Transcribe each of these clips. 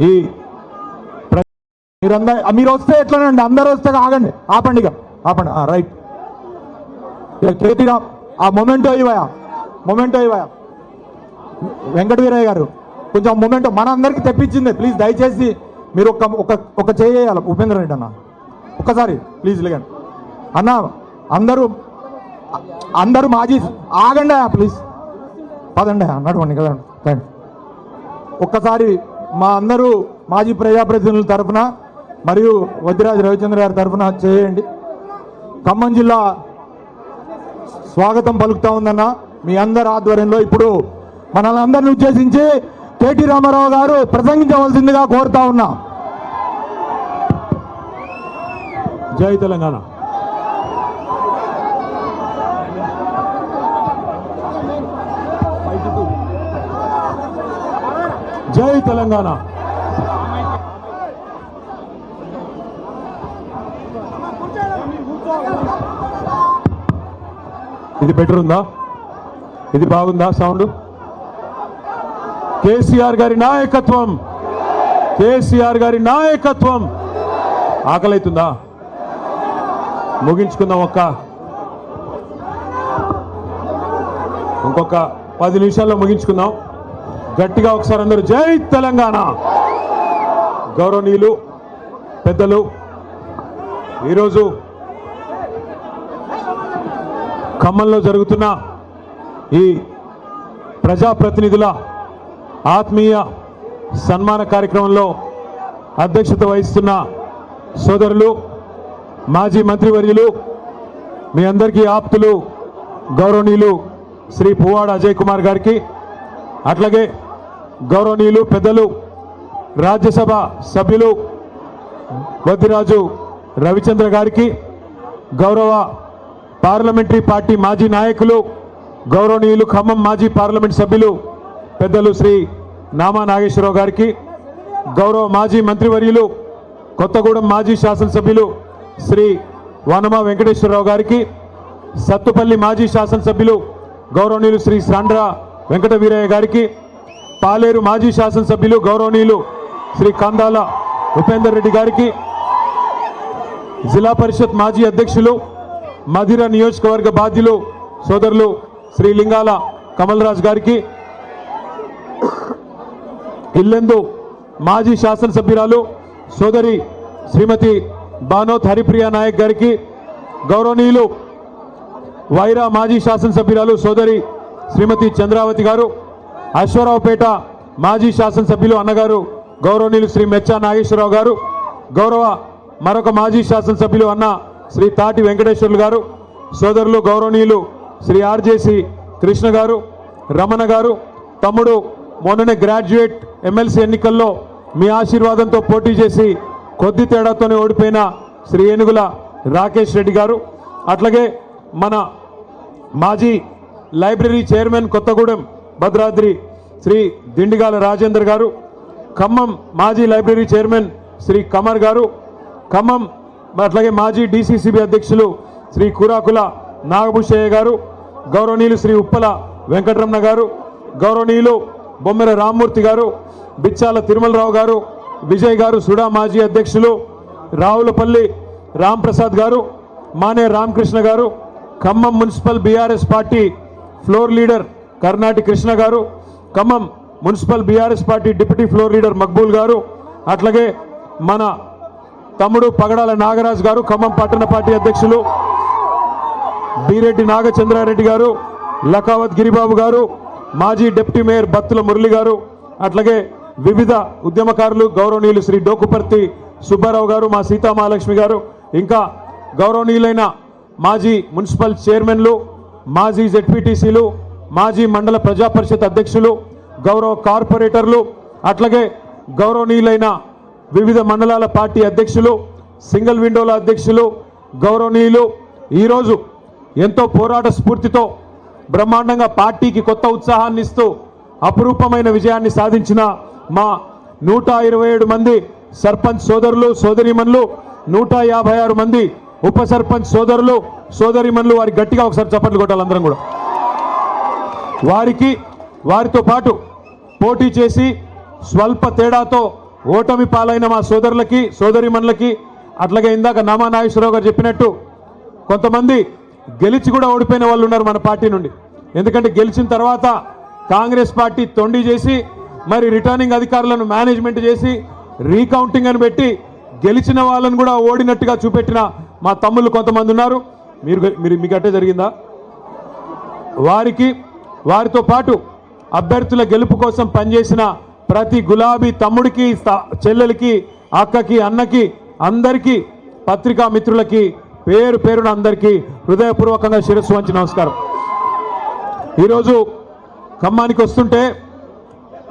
ఈ మీరు వస్తే ఎట్లనండి, అందరూ వస్తే ఆగండి, ఆపండి రైట్. కేటీరామ్ ఆ మొమెంటో ఇవ్వయా వెంకట వీరయ్య గారు కొంచెం మొమెంటో మన అందరికీ తెప్పించింది. ప్లీజ్ దయచేసి మీరు ఒక చేయాలి. ఉపేంద్ర రెడ్డి అన్న ఒక్కసారి ప్లీజ్ లేకండి అన్న. అందరూ మాజీ ఆగండి ప్లీజ్, పదండి నడవండి కదండి. ఒక్కసారి మా అందరూ మాజీ ప్రజాప్రతినిధుల తరఫున మరియు వద్దిరాజు రవిచంద్ర గారి తరఫున చేయండి. ఖమ్మం జిల్లా స్వాగతం పలుకుతా ఉందన్న మీ అందరి ఆధ్వర్యంలో. ఇప్పుడు మనల్ని అందరిని ఉద్దేశించి కేటీ రామారావు గారు ప్రసంగించవలసిందిగా కోరుతా ఉన్నా. జై తెలంగాణ. జై తెలంగాణ. ఇది బెటర్ ఉందా? ఇది బాగుందా సౌండ్? కేసీఆర్ గారి నాయకత్వం, కేసీఆర్ గారి నాయకత్వం. ఆకలైతుందా? ముగించుకుందాం. ఇంకొక 10 నిమిషాల్లో ముగించుకుందాం. గట్టిగా ఒకసారి అందరూ జై తెలంగాణ. గౌరవనీయులు పెద్దలు, ఈరోజు ఖమ్మంలో జరుగుతున్న ఈ ప్రజాప్రతినిధుల ఆత్మీయ సన్మాన కార్యక్రమంలో అధ్యక్షత వహిస్తున్న సోదరులు, మాజీ మంత్రివర్యులు, మీ అందరికీ ఆప్తులు గౌరవనీయులు శ్రీ పువ్వాడ అజయ్ కుమార్ గారికి, అట్లాగే గౌరవనీయులు పెద్దలు రాజ్యసభ సభ్యులు వద్దిరాజు రవిచంద్ర గారికి, గౌరవ పార్లమెంటరీ పార్టీ మాజీ నాయకులు గౌరవనీయులు ఖమ్మం మాజీ పార్లమెంట్ సభ్యులు పెద్దలు శ్రీ నామా నాగేశ్వరరావు గారికి, గౌరవ మాజీ మంత్రివర్యులు కొత్తగూడెం మాజీ శాసనసభ్యులు శ్రీ వనమ వెంకటేశ్వరరావు గారికి, సత్తుపల్లి మాజీ శాసనసభ్యులు గౌరవనీయులు శ్రీ సాండ్రా వెంకట వీరయ్య గారికి, పాలేరు మాజీ శాసనసభ్యులు గౌరవనీయులు శ్రీ కందాల ఉపేందర్ రెడ్డి గారికి, జిల్లా పరిషత్ మాజీ అధ్యక్షులు మధిర నియోజకవర్గ బాధ్యులు సోదరులు శ్రీ లింగాల కమల్ రాజ్ గారికి, ఇల్లెందు మాజీ శాసనసభ్యురాలు సోదరి శ్రీమతి బానోత్ హరిప్రియ నాయక్ గారికి, గౌరవనీయులు వైరా మాజీ శాసనసభ్యురాలు సోదరి శ్రీమతి చంద్రావతి గారు, అశ్వరావుపేట మాజీ శాసనసభ్యులు అన్నగారు గౌరవనీయులు శ్రీ మెచ్చా నాగేశ్వరరావు గారు, గౌరవ మరొక మాజీ శాసనసభ్యులు అన్న శ్రీ తాటి వెంకటేశ్వర్లు గారు, సోదరులు గౌరవనీయులు శ్రీ ఆర్జేసి కృష్ణ గారు, రమణ గారు, తమ్ముడు మొన్ననే గ్రాడ్యుయేట్ ఎమ్మెల్సీ ఎన్నికల్లో మీ ఆశీర్వాదంతో పోటీ చేసి కొద్ది తేడాతోనే ఓడిపోయిన శ్రీ ఏనుగుల రాకేష్ రెడ్డి గారు, అట్లాగే మన మాజీ లైబ్రరీ చైర్మన్ కొత్తగూడెం భద్రాద్రి శ్రీ దిండిగాల రాజేందర్ గారు, ఖమ్మం మాజీ లైబ్రరీ చైర్మన్ శ్రీ కమర్ గారు, ఖమ్మం అట్లాగే మాజీ డిసిసిబి అధ్యక్షులు శ్రీ కూరాకుల నాగభూషయ్య గారు, గౌరవనీయులు శ్రీ ఉప్పల వెంకటరమణ గారు, గౌరవనీయులు బొమ్మెర రామ్మూర్తి గారు, బిచ్చాల తిరుమలరావు గారు, విజయ్ గారు సుడా మాజీ అధ్యక్షులు, రావులపల్లి రాంప్రసాద్ గారు, Mane Ramakrishna garu, Khammam municipal BRS party floor leader Karnati Krishna garu, Khammam municipal BRS party deputy floor leader Maqbool garu, అట్లాగే మన తమ్ముడు పగడాల నాగరాజు గారు, ఖమ్మం పట్టణ పార్టీ అధ్యక్షులు బీరెడ్డి నాగచంద్రారెడ్డి గారు, లకావత్ గిరిబాబు గారు, మాజీ డిప్యూటీ మేయర్ బత్తుల మురళి గారు, అట్లాగే వివిధ ఉద్యమకారులు గౌరవనీయులు శ్రీ డోకుపర్తి సుబ్బారావు గారు, మా సీతామహాలక్ష్మి గారు, ఇంకా గౌరవనీయులైన మాజీ మున్సిపల్ చైర్మన్లు, మాజీ జెడ్పీటీసీలు, మాజీ మండల ప్రజా పరిషత్ అధ్యక్షులు, గౌరవ కార్పొరేటర్లు, అట్లాగే గౌరవనీయులైన వివిధ మండలాల పార్టీ అధ్యక్షులు, సింగిల్ విండోల అధ్యక్షులు, గౌరవనీయులు, ఈరోజు ఎంతో పోరాట స్ఫూర్తితో బ్రహ్మాండంగా పార్టీకి కొత్త ఉత్సాహాన్ని ఇస్తూ అపురూపమైన విజయాన్ని సాధించిన మా 127 మంది సర్పంచ్ సోదరులు సోదరీమణులు, 156 మంది ఉప సర్పంచ్ సోదరులు సోదరీమణులు, వారి గట్టిగా ఒకసారి చప్పట్లు కొట్టాలి అందరం కూడా. వారితో పాటు పోటీ చేసి స్వల్ప తేడాతో ఓటమి పాలైన మా సోదరులకి సోదరిమణులకి అట్లాగే ఇందాక నామా నాగేశ్వరరావు గారు చెప్పినట్టు కొంతమంది గెలిచి కూడా ఓడిపోయిన వాళ్ళు ఉన్నారు మన పార్టీ నుండి. ఎందుకంటే గెలిచిన తర్వాత కాంగ్రెస్ పార్టీ తొండి చేసి మరి రిటర్నింగ్ అధికారులను మేనేజ్మెంట్ చేసి రీకౌంటింగ్ అని పెట్టి గెలిచిన వాళ్ళని కూడా ఓడినట్టుగా చూపెట్టిన మా తమ్ముళ్ళు కొంతమంది ఉన్నారు. మీకు అట్టే జరిగిందా? వారితో పాటు అభ్యర్థుల గెలుపు కోసం పనిచేసిన ప్రతి గులాబీ తమ్ముడికి చెల్లెలకి అక్కకి అన్నకి అందరికీ పత్రికా మిత్రులకి పేరు పేరున అందరికీ హృదయపూర్వకంగా శిరస్సు వంచి నమస్కారం. ఈరోజు ఖమ్మానికి వస్తుంటే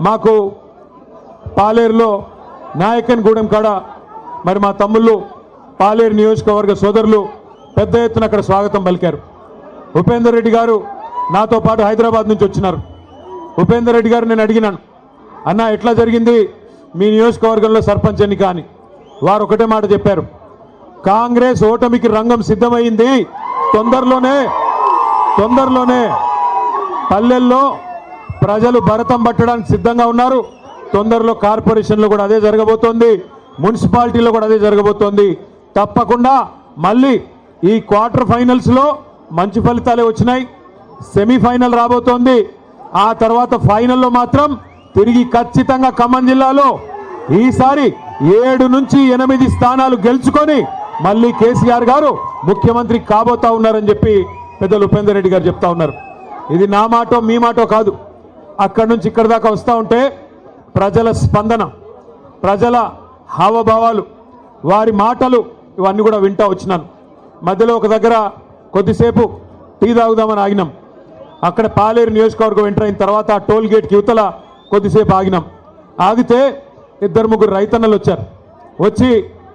మాకు పాలేరులో నాయకన్గూడెం కాడ మరి మా తమ్ముళ్ళు పాలేరు నియోజకవర్గ సోదరులు పెద్ద ఎత్తున అక్కడ స్వాగతం పలికారు. ఉపేందర్ రెడ్డి గారు నాతో పాటు హైదరాబాద్ నుంచి వచ్చినారు. ఉపేందర్ రెడ్డి గారు నేను అడిగినాను, అన్న ఎట్లా జరిగింది మీ నియోజకవర్గంలో సర్పంచ్ ఎన్నిక అని. వారు ఒకటే మాట చెప్పారు, కాంగ్రెస్ ఓటమికి రంగం సిద్ధమైంది, తొందరలోనే పల్లెల్లో ప్రజలు భరతం పట్టడానికి సిద్ధంగా ఉన్నారు, తొందరలో కార్పొరేషన్లో కూడా అదే జరగబోతోంది, మున్సిపాలిటీలో కూడా అదే జరగబోతోంది. తప్పకుండా మళ్ళీ ఈ క్వార్టర్ ఫైనల్స్లో మంచి ఫలితాలే వచ్చినాయి, సెమీఫైనల్ రాబోతోంది, ఆ తర్వాత ఫైనల్లో మాత్రం తిరిగి ఖచ్చితంగా ఖమ్మం జిల్లాలో ఈసారి 7 నుంచి 8 స్థానాలు గెలుచుకొని మళ్ళీ కేసీఆర్ గారు ముఖ్యమంత్రి కాబోతా ఉన్నారని చెప్పి పెద్దలు ఉపేందర్ రెడ్డి గారు చెప్తా ఉన్నారు. ఇది నా మాటో మీ మాటో కాదు, అక్కడి నుంచి ఇక్కడి దాకా వస్తూ ఉంటే ప్రజల స్పందన, ప్రజల హావభావాలు, వారి మాటలు ఇవన్నీ కూడా వింటూ వచ్చినాను. మధ్యలో ఒక దగ్గర కొద్దిసేపు టీ తాగుదామని ఆగినాం. అక్కడ పాలేరు నియోజకవర్గం ఎంటర్ అయిన తర్వాత టోల్ గేట్కి యువతల కొద్దిసేపు ఆగినాం. ఆగితే 2-3 రైతన్నలు వచ్చారు. వచ్చి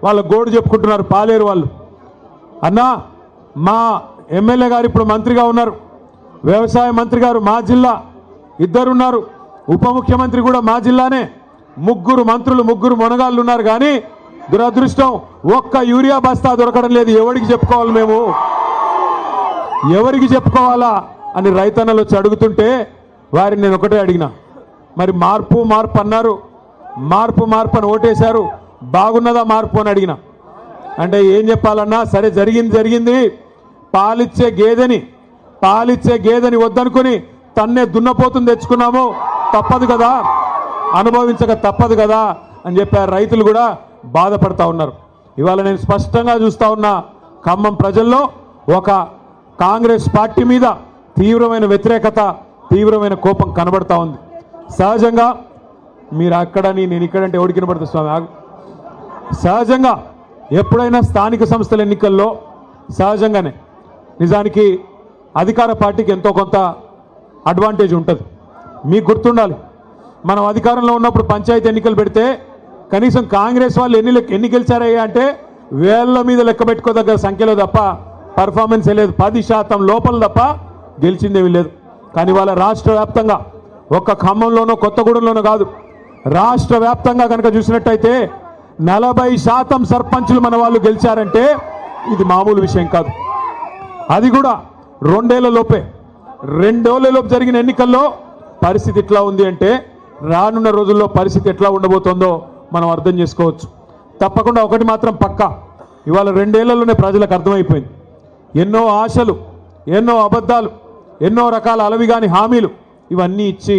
వాళ్ళ గోడు చెప్పుకుంటున్నారు పాలేరు వాళ్ళు. అన్నా, మా ఎమ్మెల్యే గారు ఇప్పుడు మంత్రిగా ఉన్నారు, వ్యవసాయ మంత్రి గారు మా జిల్లా, 2 ఉన్నారు, ఉప ముఖ్యమంత్రి కూడా మా జిల్లానే, 3 మంత్రులు 3 మొనగాళ్ళు ఉన్నారు. కానీ దురదృష్టం ఒక్క యూరియా బస్తా దొరకడం లేదు. ఎవరికి చెప్పుకోవాలి, మేము ఎవరికి చెప్పుకోవాలా అని రైతన్నలు వచ్చి అడుగుతుంటే వారిని నేను ఒకటే అడిగినా, మరి మార్పు అన్నారు, మార్పు అని ఓటేశారు, బాగున్నదా మార్పు అని అడిగిన. అంటే ఏం చెప్పాలన్నా, సరే జరిగింది, పాలిచ్చే గేదెని వద్దనుకుని తన్నే దున్నపోతుని తెచ్చుకున్నాము, తప్పదు కదా, అనుభవించక తప్పదు కదా అని చెప్పారు. రైతులు కూడా బాధపడతా ఉన్నారు. ఇవాళ నేను స్పష్టంగా చూస్తా ఉన్నా, ఖమ్మం ప్రజల్లో ఒక కాంగ్రెస్ పార్టీ మీద తీవ్రమైన వ్యతిరేకత, తీవ్రమైన కోపం కనబడతా ఉంది. సహజంగా మీరు అక్కడని నేను ఇక్కడంటే ఎవరికి కనబడుతుంది స్వామి, సహజంగా ఎప్పుడైనా స్థానిక సంస్థల ఎన్నికల్లో సహజంగానే నిజానికి అధికార పార్టీకి ఎంతో కొంత అడ్వాంటేజ్ ఉంటుంది. మీకు గుర్తుండాలి, మనం అధికారంలో ఉన్నప్పుడు పంచాయతీ ఎన్నికలు పెడితే కనీసం కాంగ్రెస్ వాళ్ళు ఎన్ని గెలిచారయ్యా అంటే వేళ్ల మీద లెక్క పెట్టుకోదగ్గర సంఖ్యలో తప్ప పర్ఫార్మెన్స్ లేదు, 10% లోపల తప్ప గెలిచిందేమీ లేదు. కానీ వాళ్ళ రాష్ట్ర వ్యాప్తంగా ఒక్క ఖమ్మంలోనో కొత్తగూడెంలోనో కాదు, రాష్ట్ర వ్యాప్తంగా కనుక చూసినట్టయితే 40% సర్పంచులు మన వాళ్ళు గెలిచారంటే ఇది మామూలు విషయం కాదు. అది కూడా 2 ఏళ్లలోపు జరిగిన ఎన్నికల్లో పరిస్థితి ఎట్లా ఉంది అంటే రానున్న రోజుల్లో పరిస్థితి ఎట్లా ఉండబోతుందో మనం అర్థం చేసుకోవచ్చు. తప్పకుండా ఒకటి మాత్రం పక్కా, ఇవాళ 2 ఏళ్లలోనే ప్రజలకు అర్థమైపోయింది. ఎన్నో ఆశలు, ఎన్నో అబద్ధాలు, ఎన్నో రకాల అలవిగాని హామీలు ఇవన్నీ ఇచ్చి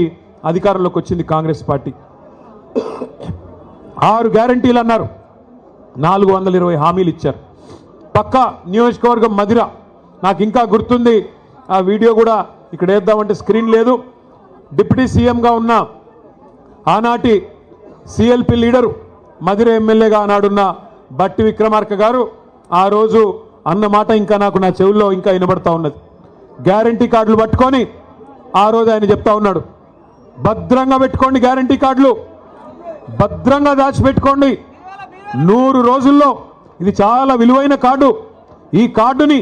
అధికారంలోకి వచ్చింది కాంగ్రెస్ పార్టీ. 6 గ్యారంటీలు అన్నారు, 420 హామీలు ఇచ్చారు. పక్క నియోజకవర్గం మధిర, నాకు ఇంకా గుర్తుంది, ఆ వీడియో కూడా ఇక్కడ వేద్దామంటే స్క్రీన్ లేదు. డిప్యూటీ సీఎంగా ఉన్న ఆనాటి సిఎల్పి లీడరు, మధిర ఎమ్మెల్యేగా ఆనాడున్న బట్టి విక్రమార్క గారు ఆ రోజు అన్న మాట ఇంకా నాకు నా చెవుల్లో ఇంకా వినబడతా ఉన్నది. గ్యారంటీ కార్డులు పట్టుకొని ఆ రోజు ఆయన చెప్తా ఉన్నాడు, భద్రంగా పెట్టుకోండి, గ్యారంటీ కార్డులు భద్రంగా దాచిపెట్టుకోండి, 100 రోజుల్లో, ఇది చాలా విలువైన కార్డు, ఈ కార్డుని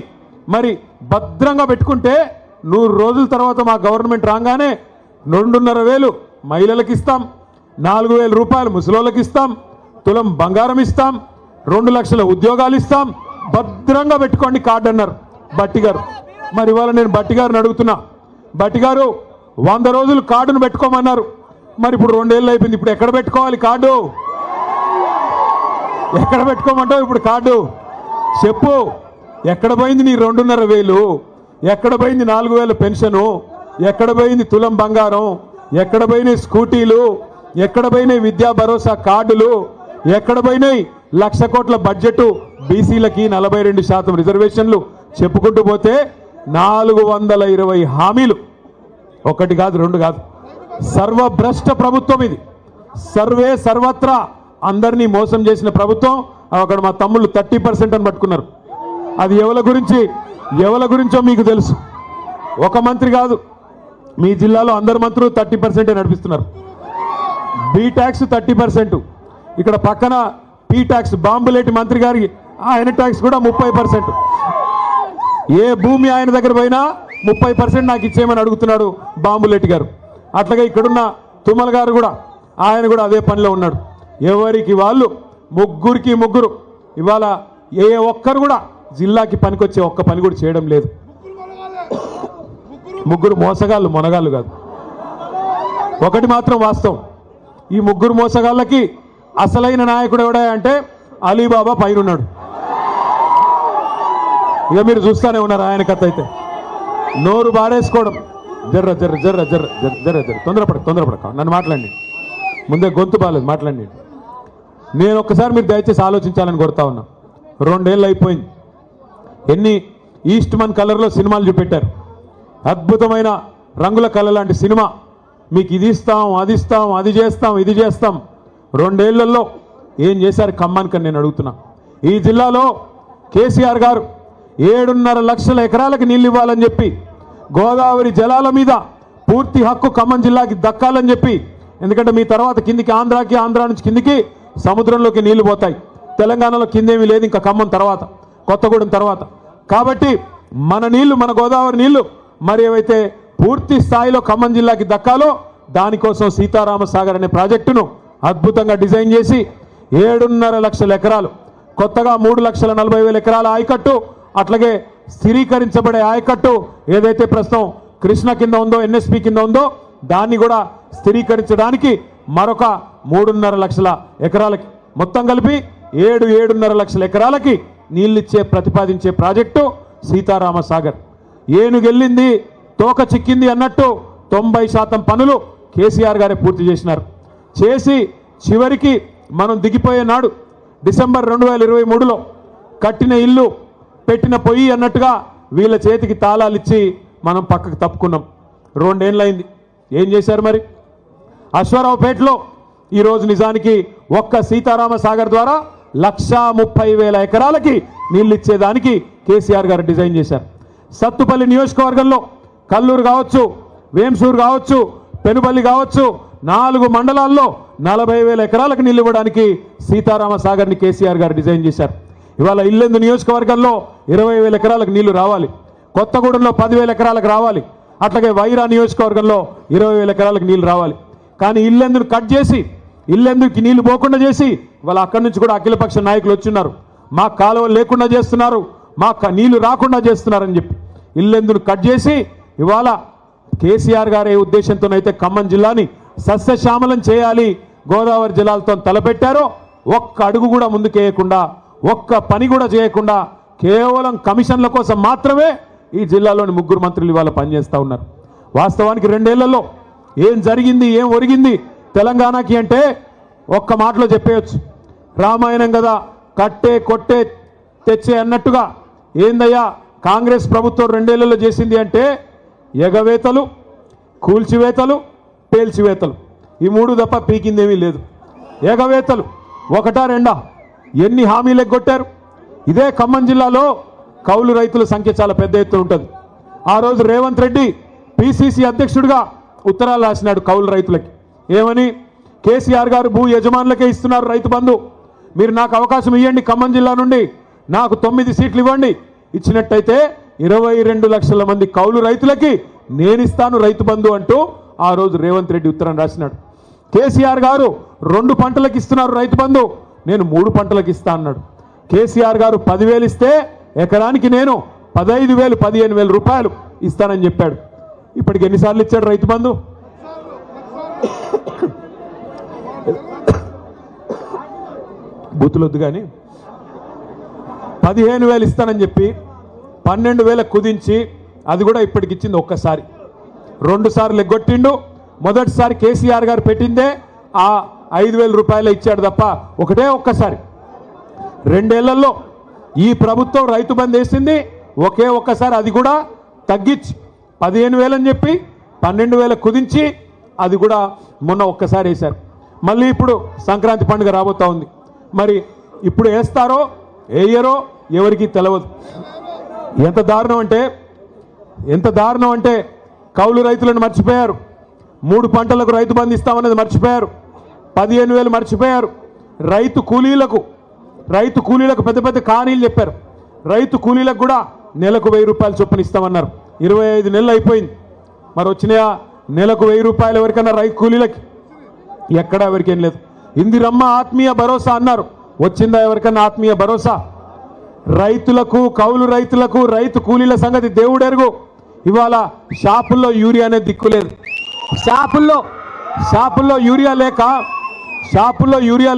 మరి భద్రంగా పెట్టుకుంటే 100 రోజుల తర్వాత మా గవర్నమెంట్ రాగానే 2,500 మహిళలకు ఇస్తాం, 4,000 రూపాయలు ముసలోళ్ళకి ఇస్తాం, తులం బంగారం ఇస్తాం, 2 లక్షల ఉద్యోగాలు ఇస్తాం, భద్రంగా పెట్టుకోండి కార్డు అన్నారు బట్టి గారు. మరి ఇవాళ నేను బట్టి గారిని అడుగుతున్నా, బట్టి గారు 100 రోజులు కార్డును పెట్టుకోమన్నారు, మరి ఇప్పుడు 2 ఏళ్ళు అయిపోయింది, ఇప్పుడు ఎక్కడ పెట్టుకోవాలి కార్డు? ఎక్కడ పెట్టుకోమంటావు ఇప్పుడు కార్డు చెప్పు? ఎక్కడ పోయింది నీ 2,500? ఎక్కడ పోయింది 4,000 పెన్షను? ఎక్కడ పోయింది తులం బంగారం? ఎక్కడ పోయినాయి స్కూటీలు? ఎక్కడ పోయినాయి విద్యా భరోసా కార్డులు? ఎక్కడ పోయినాయి 1,00,000 కోట్ల బడ్జెట్ బీసీలకి 42% రిజర్వేషన్లు? చెప్పుకుంటూ పోతే 420 హామీలు. ఒకటి కాదు, రెండు కాదు. సర్వభ్రష్ట ప్రభుత్వం ఇది. సర్వత్రా అందరినీ మోసం చేసిన ప్రభుత్వం. అక్కడ మా తమ్ముళ్ళు 30% అని పట్టుకున్నారు. అది ఎవరి గురించో మీకు తెలుసు. ఒక మంత్రి కాదు, మీ జిల్లాలో అందరు మంత్రులు 30% నడిపిస్తున్నారు. Be tax 30%. ఇక్కడ పక్కన పీ ట్యాక్స్ బాంబులేటి మంత్రి గారికి ఆయన ట్యాక్స్ కూడా 30%. ఏ భూమి ఆయన దగ్గర పోయినా 30% నాకు ఇచ్చేయమని అడుగుతున్నాడు బాంబులేటి గారు. అట్లాగే ఇక్కడున్న తుమ్మల గారు కూడా, ఆయన కూడా అదే పనిలో ఉన్నాడు. ఎవరికి వాళ్ళు ముగ్గురు ఇవాళ ఏ ఒక్కరు కూడా జిల్లాకి పనికొచ్చే ఒక్క పని కూడా చేయడం లేదు. ముగ్గురు మోసగాళ్ళు, మొనగాళ్ళు కాదు. ఒకటి మాత్రం వాస్తవం, ఈ ముగ్గురు మోసగాళ్ళకి అసలైన నాయకుడు ఎవడా అంటే అలీబాబా పైన ఉన్నాడు. ఇక మీరు చూస్తూనే ఉన్నారు ఆయన కథ. అయితే నోరు బారేసుకోవడం, జర్ర జర్ర జర్ర జర్ర జర్ర జర్ర తొందరపడక నన్ను మాట్లాడండి. ముందే గొంతు బాలేదు, మాట్లాడండి. నేను ఒక్కసారి మీరు దయచేసి ఆలోచించాలని కోరుతా ఉన్నా. 2 ఏళ్ళు అయిపోయింది. ఎన్ని ఈస్ట్ మన్ కలర్లో సినిమాలు చూపెట్టారు. అద్భుతమైన రంగుల కళ లాంటి సినిమా. మీకు ఇది ఇస్తాం, అది ఇస్తాం, అది చేస్తాం, ఇది చేస్తాం. 2 ఏళ్లలో ఏం చేశారు ఖమ్మానికి నేను అడుగుతున్నా. ఈ జిల్లాలో కేసీఆర్ గారు 7.5 లక్షల ఎకరాలకు నీళ్ళు ఇవ్వాలని చెప్పి, గోదావరి జలాల మీద పూర్తి హక్కు ఖమ్మం జిల్లాకి దక్కాలని చెప్పి, ఎందుకంటే మీ తర్వాత కిందికి ఆంధ్ర నుంచి కిందికి సముద్రంలోకి నీళ్లు పోతాయి. తెలంగాణలో కిందేమీ లేదు ఇంకా ఖమ్మం తర్వాత, కొత్తగూడెం తర్వాత. కాబట్టి మన నీళ్లు, మన గోదావరి నీళ్లు మరి ఏవైతే పూర్తి స్థాయిలో ఖమ్మం జిల్లాకి దక్కాలో దానికోసం సీతారామ సాగర్ అనే ప్రాజెక్టును అద్భుతంగా డిజైన్ చేసి 7.5 లక్షల ఎకరాలు, కొత్తగా 3,40,000 ఎకరాల ఆయకట్టు, అట్లాగే స్థిరీకరించబడే ఆయకట్టు ఏదైతే ప్రస్తుతం కృష్ణ కింద ఉందో, ఎన్ఎస్పి కింద ఉందో దాన్ని కూడా స్థిరీకరించడానికి మరొక 3.5 లక్షల ఎకరాలకి, మొత్తం కలిపి 7.5 లక్షల ఎకరాలకి నీళ్ళిచ్చే ప్రతిపాదించే ప్రాజెక్టు సీతారామ సాగర్. ఏనుగెళ్ళింది తోక చిక్కింది అన్నట్టు 90% పనులు కేసీఆర్ గారే పూర్తి చేసినారు. చేసి చివరికి మనం దిగిపోయే నాడు డిసెంబర్ 2023లో కట్టిన ఇల్లు పెట్టిన పొయ్యి అన్నట్టుగా వీళ్ళ చేతికి తాళాలు ఇచ్చి మనం పక్కకు తప్పుకున్నాం. 2 ఏళ్ళైంది. ఏం చేశారు మరి? అశ్వారావుపేటలో ఈరోజు నిజానికి ఒక్క సీతారామ సాగర్ ద్వారా 130,000 ఎకరాలకి నీళ్ళు ఇచ్చేదానికి కేసీఆర్ గారు డిజైన్ చేశారు. సత్తుపల్లి నియోజకవర్గంలో కల్లూరు కావచ్చు, వేంసూరు కావచ్చు, పెనుబల్లి కావచ్చు, 4 మండలాల్లో 40,000 ఎకరాలకు నీళ్ళు ఇవ్వడానికి సీతారామ సాగర్ని కేసీఆర్ గారు డిజైన్ చేశారు. ఇవాళ ఇల్లెందు నియోజకవర్గంలో 20,000 ఎకరాలకు నీళ్లు రావాలి. కొత్తగూడెంలో 10,000 ఎకరాలకు రావాలి. అట్లాగే వైరా నియోజకవర్గంలో 20,000 ఎకరాలకు నీళ్లు రావాలి. కానీ ఇల్లెందును కట్ చేసి, ఇల్లెందుకి నీళ్లు పోకుండా చేసి వాళ్ళ అక్కడి నుంచి కూడా అఖిలపక్ష నాయకులు వచ్చిన్నారు. మా కాలువలు లేకుండా చేస్తున్నారు, మా నీళ్లు రాకుండా చేస్తున్నారని చెప్పి ఇల్లెందును కట్ చేసి ఇవాళ కేసీఆర్ గారి ఉద్దేశంతోనైతే ఖమ్మం జిల్లాని సస్యశ్యామలం చేయాలి, గోదావరి జలాలతో తలపెట్టారో ఒక్క అడుగు కూడా ముందుకేయకుండా, ఒక్క పని కూడా చేయకుండా కేవలం కమిషన్ల కోసం మాత్రమే ఈ జిల్లాలోని 3 మంత్రులు ఇవాళ పనిచేస్తూ ఉన్నారు. వాస్తవానికి 2 ఏళ్లలో ఏం జరిగింది, ఏం ఒరిగింది తెలంగాణకి అంటే ఒక్క మాటలో చెప్పేయచ్చు. రామాయణం కదా, కట్టే కొట్టే తెచ్చే అన్నట్టుగా ఏందయ్యా కాంగ్రెస్ ప్రభుత్వం 2 ఏళ్లలో చేసింది అంటే ఎగవేతలు, కూల్చివేతలు, పేల్చివేతలు, ఈ 3 తప్ప పీకిందేమీ లేదు. ఎగవేతలు ఒకటా రెండా? ఎన్ని హామీలు ఎగ్గొట్టారు. ఇదే ఖమ్మం జిల్లాలో కౌలు రైతుల సంఖ్య చాలా పెద్ద ఎత్తున ఉంటుంది. ఆ రోజు రేవంత్ రెడ్డి పిసిసి అధ్యక్షుడిగా ఉత్తరాలు రాసినాడు కౌలు రైతులకి. ఏమని? కేసీఆర్ గారు భూ యజమానులకే ఇస్తున్నారు రైతు బంధు, మీరు నాకు అవకాశం ఇవ్వండి, ఖమ్మం జిల్లా నుండి నాకు 9 సీట్లు ఇవ్వండి, ఇచ్చినట్టయితే 22 లక్షల మంది కౌలు రైతులకి నేను ఇస్తాను రైతు బంధు అంటూ ఆ రోజు రేవంత్ రెడ్డి ఉత్తరం రాసినాడు. కేసీఆర్ గారు 2 పంటలకు ఇస్తున్నారు రైతు బంధు, నేను 3 పంటలకు ఇస్తా అన్నాడు. కేసీఆర్ గారు 10,000 ఇస్తే ఎకరానికి నేను 15,000, 15,000 రూపాయలు ఇస్తానని చెప్పాడు. ఇప్పటికి ఎన్నిసార్లు ఇచ్చాడు రైతు బంధు? బూతులొద్దు కానీ 15,000 ఇస్తానని చెప్పి 12,000 కుదించి అది కూడా ఇప్పటికి ఇచ్చింది ఒక్కసారి. 2 సార్లు ఎగ్గొట్టిండు. మొదటిసారి కేసీఆర్ గారు పెట్టిందే ఆ 5,000 రూపాయలు ఇచ్చాడు తప్ప ఒక్కసారి. 2 ఏళ్లలో ఈ ప్రభుత్వం రైతు బంద్ వేసింది ఒక్కసారి, అది కూడా తగ్గించి 15,000 అని చెప్పి 12,000 కుదించి అది కూడా మొన్న ఒక్కసారి వేశారు. మళ్ళీ ఇప్పుడు సంక్రాంతి పండుగ రాబోతా ఉంది. మరి ఇప్పుడు వేస్తారో వేయరో ఎవరికి తెలియదు. ఎంత దారుణం అంటే కౌలు రైతులను మర్చిపోయారు. 3 పంటలకు రైతు బంధు ఇస్తామన్నది మర్చిపోయారు. 15,000 మర్చిపోయారు. రైతు కూలీలకు పెద్ద పెద్ద కానీలు చెప్పారు. రైతు కూలీలకు కూడా నెలకు 1,000 రూపాయలు చొప్పున ఇస్తామన్నారు. 25 నెలలు అయిపోయింది. మరి వచ్చినాయా నెలకు 1,000 రూపాయలు ఎవరికన్నా రైతు కూలీలకి? ఎక్కడా ఎవరికేం లేదు. ఇందిరమ్మ ఆత్మీయ భరోసా అన్నారు, వచ్చిందా ఎవరికన్నా ఆత్మీయ భరోసా? రైతులకు, కౌలు రైతులకు, రైతు కూలీల సంగతి దేవుడెరుగు. ఇవాళ షాపుల్లో యూరియా అనేది దిక్కులేదు. షాపుల్లో యూరియా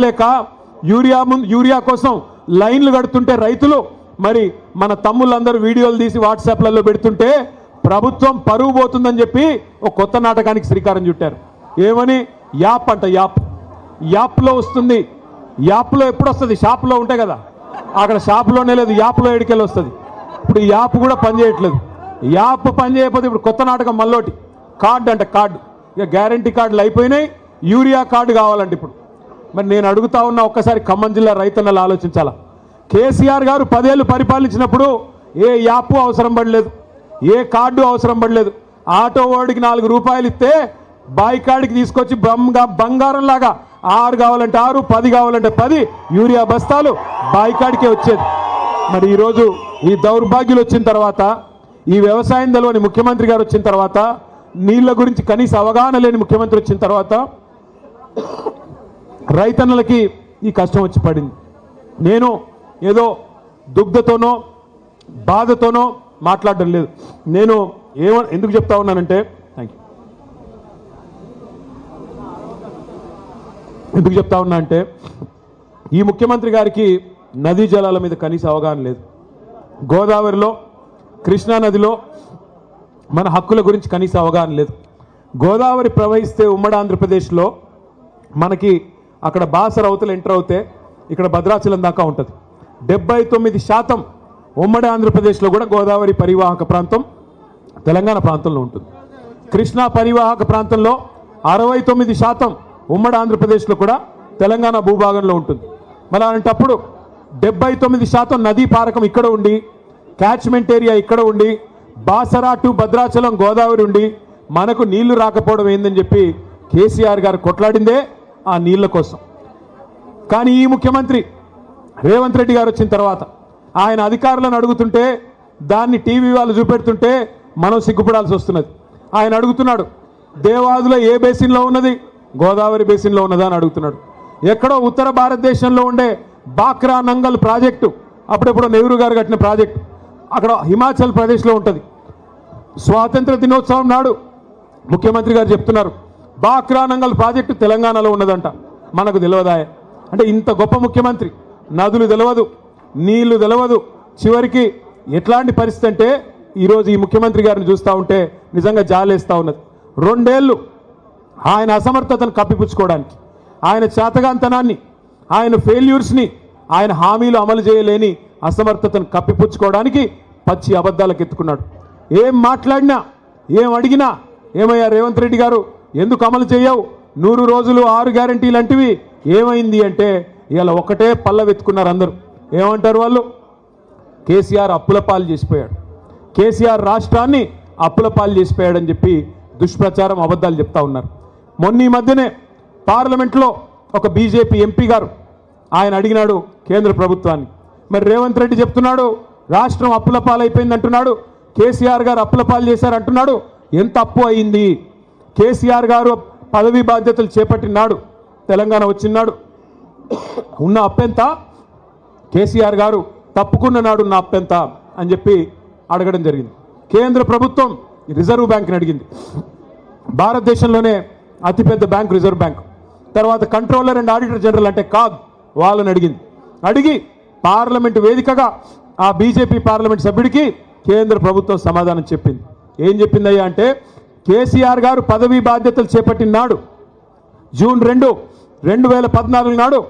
లేక యూరియా కోసం లైన్లు కడుతుంటే రైతులు, మరి మన తమ్ముళ్ళందరూ వీడియోలు తీసి వాట్సాప్లలో పెడుతుంటే ప్రభుత్వం పరువు పోతుందని చెప్పి ఒక కొత్త నాటకానికి శ్రీకారం చుట్టారు. ఏమని? యాప్ అంట. యాప్లో వస్తుంది. యాప్లో ఎప్పుడు వస్తుంది? షాపులో ఉంటాయి కదా, అక్కడ షాపులోనే లేదు, యాప్లో ఎడికెళ్ళి వస్తుంది. ఇప్పుడు ఈ యాప్ కూడా పనిచేయట్లేదు. యాప్ పనిచేయకపోతే ఇప్పుడు కొత్త నాటకం మళ్ళోటి. కార్డు అంట, కార్డు. ఇక గ్యారంటీ కార్డులు అయిపోయినాయి, యూరియా కార్డు కావాలంటే ఇప్పుడు. మరి నేను అడుగుతా ఉన్నా, ఒక్కసారి ఖమ్మం జిల్లా రైతన్నలు ఆలోచించాలా. కేసీఆర్ గారు 10 ఏళ్ళు పరిపాలించినప్పుడు ఏ యాప్ అవసరం పడలేదు, ఏ కార్డు అవసరం పడలేదు. ఆటో వాడికి 4 రూపాయలు ఇస్తే బాయి కాడికి తీసుకొచ్చి బంగారం లాగా 6 కావాలంటే 6, 10 కావాలంటే 10 యూరియా బస్తాలు బాయి కాడికే వచ్చేది. మరి ఈరోజు ఈ దౌర్భాగ్యులు వచ్చిన తర్వాత, ఈ వ్యవసాయం తెలవని ముఖ్యమంత్రి గారు వచ్చిన తర్వాత, నీళ్ల గురించి కనీస అవగాహన లేని ముఖ్యమంత్రి వచ్చిన తర్వాత రైతన్నలకి ఈ కష్టం వచ్చి పడింది. నేను ఏదో దుగ్ధతోనో బాధతోనో మాట్లాడడం లేదు. నేను ఎందుకు చెప్తా ఉన్నానంటే, ఎందుకు చెప్తా ఉన్నా అంటే, ఈ ముఖ్యమంత్రి గారికి నదీ జలాల మీద కనీస అవగాహన లేదు. గోదావరిలో, కృష్ణా నదిలో మన హక్కుల గురించి కనీస అవగాహన లేదు. గోదావరి ప్రవహిస్తే ఉమ్మడి ఆంధ్రప్రదేశ్లో మనకి అక్కడ బాసర అవతల ఎంటర్ అవుతే ఇక్కడ భద్రాచలం దాకా ఉంటుంది. 79% ఉమ్మడి ఆంధ్రప్రదేశ్లో కూడా గోదావరి పరివాహక ప్రాంతం తెలంగాణ ప్రాంతంలో ఉంటుంది. కృష్ణా పరివాహక ప్రాంతంలో 69% ఉమ్మడి ఆంధ్రప్రదేశ్లో కూడా తెలంగాణ భూభాగంలో ఉంటుంది. మరి అలాంటప్పుడు 79% నదీ పారకం ఇక్కడ ఉండి, క్యాచ్మెంట్ ఏరియా ఇక్కడ ఉండి, బాసరా టు భద్రాచలం గోదావరి ఉండి మనకు నీళ్లు రాకపోవడం ఏందని చెప్పి కేసీఆర్ గారు కొట్లాడిందే ఆ నీళ్ల కోసం. కానీ ఈ ముఖ్యమంత్రి రేవంత్ రెడ్డి గారు వచ్చిన తర్వాత ఆయన అధికారులను అడుగుతుంటే, దాన్ని టీవీ వాళ్ళు చూపెడుతుంటే మనం సిగ్గుపడాల్సి వస్తున్నది. ఆయన అడుగుతున్నాడు, దేవాదుల ఏ బేసిన్లో ఉన్నది? గోదావరి బేసిన్లో ఉన్నదా అని అడుగుతున్నాడు. ఎక్కడో ఉత్తర భారతదేశంలో ఉండే బాక్రా నంగల్ ప్రాజెక్టు, అప్పుడెప్పుడో నెహ్రూ గారు కట్టిన ప్రాజెక్టు, అక్కడ హిమాచల్ ప్రదేశ్లో ఉంటుంది. స్వాతంత్ర దినోత్సవం నాడు ముఖ్యమంత్రి గారు చెప్తున్నారు, బాక్రా నంగల్ ప్రాజెక్టు తెలంగాణలో ఉన్నదంట. మనకు తెలియదా? అంటే ఇంత గొప్ప ముఖ్యమంత్రి, నదులు తెలియదు, నీళ్లు తెలియదు. చివరికి ఎట్లాంటి పరిస్థితి అంటే, ఈరోజు ఈ ముఖ్యమంత్రి గారిని చూస్తూ ఉంటే నిజంగా జాలేస్తూ ఉన్నది. 2 ఏళ్ళు ఆయన అసమర్థతను కప్పిపుచ్చుకోవడానికి, ఆయన చేతగాంతనాన్ని, ఆయన ఫెయిల్యూర్స్ని, ఆయన హామీలు అమలు చేయలేని అసమర్థతను కప్పిపుచ్చుకోవడానికి పచ్చి అబద్ధాలకు ఎత్తుకున్నాడు. ఏం మాట్లాడినా, ఏం అడిగినా, ఏమయ్యా రేవంత్ రెడ్డి గారు ఎందుకు అమలు చేయవు? 100 రోజులు 6 గ్యారంటీలు అంటివి ఏమైంది అంటే, ఇలా ఒకటే పల్లవెత్తుకున్నారు అందరూ. ఏమంటారు వాళ్ళు? కేసీఆర్ అప్పుల పాలు చేసిపోయాడు, కేసీఆర్ రాష్ట్రాన్ని అప్పుల పాలు చేసిపోయాడని చెప్పి దుష్ప్రచారం, అబద్ధాలు చెప్తా ఉన్నారు. మొన్న ఈ మధ్యనే పార్లమెంట్లో ఒక బీజేపీ ఎంపీ గారు ఆయన అడిగినాడు కేంద్ర ప్రభుత్వాన్ని. మరి రేవంత్ రెడ్డి చెప్తున్నాడు రాష్ట్రం అప్పుల పాలు అయిపోయింది అంటున్నాడు, కేసీఆర్ గారు అప్పుల పాలు చేశారు అంటున్నాడు. ఎంత అప్పు అయింది? కేసీఆర్ గారు పదవి బాధ్యతలు చేపట్టినాడు, తెలంగాణ వచ్చినాడు, ఉన్న అప్పెంత? కేసీఆర్ గారు తప్పుకున్న నాడు ఉన్న అప్పెంత అని చెప్పి అడగడం జరిగింది. కేంద్ర ప్రభుత్వం రిజర్వ్ బ్యాంక్ని అడిగింది. భారతదేశంలోనే అతిపెద్ద బ్యాంక్ రిజర్వ్ బ్యాంక్. తర్వాత కంట్రోలర్ అండ్ ఆడిటర్ జనరల్ అంటే కాగ్, వాళ్ళని అడిగింది. అడిగి పార్లమెంటు వేదికగా ఆ బీజేపీ పార్లమెంట్ సభ్యుడికి కేంద్ర ప్రభుత్వం సమాధానం చెప్పింది. ఏం చెప్పిందయ్యా అంటే, కేసీఆర్ గారు పదవీ బాధ్యతలు చేపట్టిన నాడు జూన్ 2, 2014 నాడు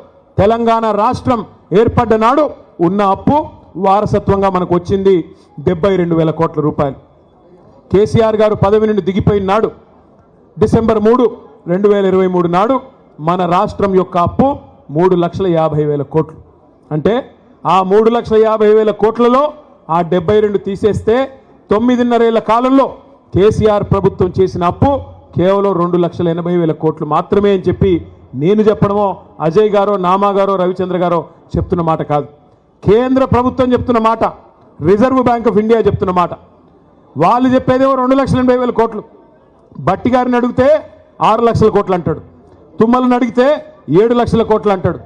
తెలంగాణ రాష్ట్రం ఏర్పడ్డ నాడు ఉన్న అప్పు వారసత్వంగా మనకు వచ్చింది 72,000 కోట్ల రూపాయలు. కేసీఆర్ గారు పదవి నుండి దిగిపోయిన నాడు డిసెంబర్ 3, 2023 నాడు మన రాష్ట్రం యొక్క అప్పు 3,50,000 కోట్లు. అంటే ఆ 3,50,000 కోట్లలో ఆ 72 తీసేస్తే 9.5 ఏళ్ల కాలంలో కేసీఆర్ ప్రభుత్వం చేసిన అప్పు కేవలం 2,80,000 కోట్లు మాత్రమే అని చెప్పి నేను చెప్పడమో, అజయ్ గారో, నామా గారో, రవిచంద్ర గారో చెప్తున్న మాట కాదు. కేంద్ర ప్రభుత్వం చెప్తున్న మాట, రిజర్వ్ బ్యాంక్ ఆఫ్ ఇండియా చెప్తున్న మాట. వాళ్ళు చెప్పేదేమో 2,80,000 కోట్లు. బట్టి గారిని అడిగితే 6 లక్షల కోట్లు అంటాడు, తుమ్మలను అడిగితే 7 లక్షల కోట్లు అంటాడు,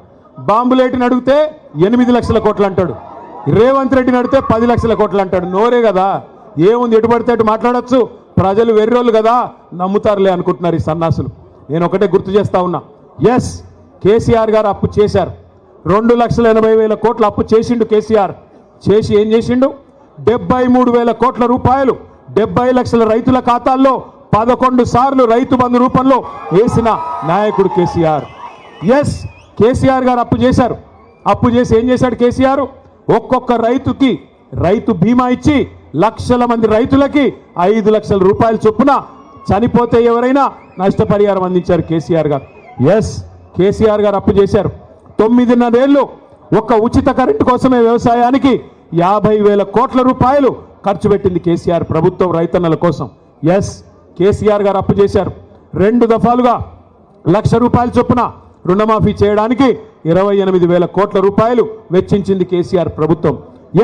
బాంబులేటిని అడిగితే 8 లక్షల కోట్లు అంటాడు, రేవంత్ రెడ్డిని అడిగితే 10 లక్షల కోట్లు అంటాడు. నోరే కదా, ఏముంది, ఎటు పడితే అటు మాట్లాడచ్చు. ప్రజలు వెర్రోళ్ళు కదా, నమ్ముతారులే అనుకుంటున్నారు ఈ సన్నాసులు. నేను ఒకటే గుర్తు చేస్తా ఉన్నా, ఎస్, కేసీఆర్ గారు అప్పు చేశారు. 2,80,000 కోట్ల అప్పు చేసిండు కేసీఆర్. చేసి ఏం చేసిండు? 73,000 కోట్ల రూపాయలు 70 లక్షల రైతుల ఖాతాల్లో 11 సార్లు రైతు బంధు రూపంలో వేసిన నాయకుడు కేసీఆర్. ఎస్, కేసీఆర్ గారు అప్పు చేశారు. అప్పు చేసి ఏం చేశాడు కేసీఆర్? ఒక్కొక్క రైతుకి రైతు బీమా ఇచ్చి లక్షల మంది రైతులకి 5 లక్షల రూపాయలు చొప్పున చనిపోతే ఎవరైనా నష్టపరిహారం అందించారు కేసీఆర్ గారు. ఎస్, కేసీఆర్ గారు అప్పు చేశారు. 9.5 ఏళ్ళు ఒక్క ఉచిత కరెంటు కోసమే వ్యవసాయానికి 50,000 కోట్ల రూపాయలు ఖర్చు పెట్టింది కేసీఆర్ ప్రభుత్వం రైతన్నల కోసం. ఎస్, కేసీఆర్ గారు అప్పు చేశారు. 2 దఫాలుగా 1,00,000 రూపాయల చొప్పున రుణమాఫీ చేయడానికి 28,000 కోట్ల రూపాయలు వెచ్చించింది కేసీఆర్ ప్రభుత్వం.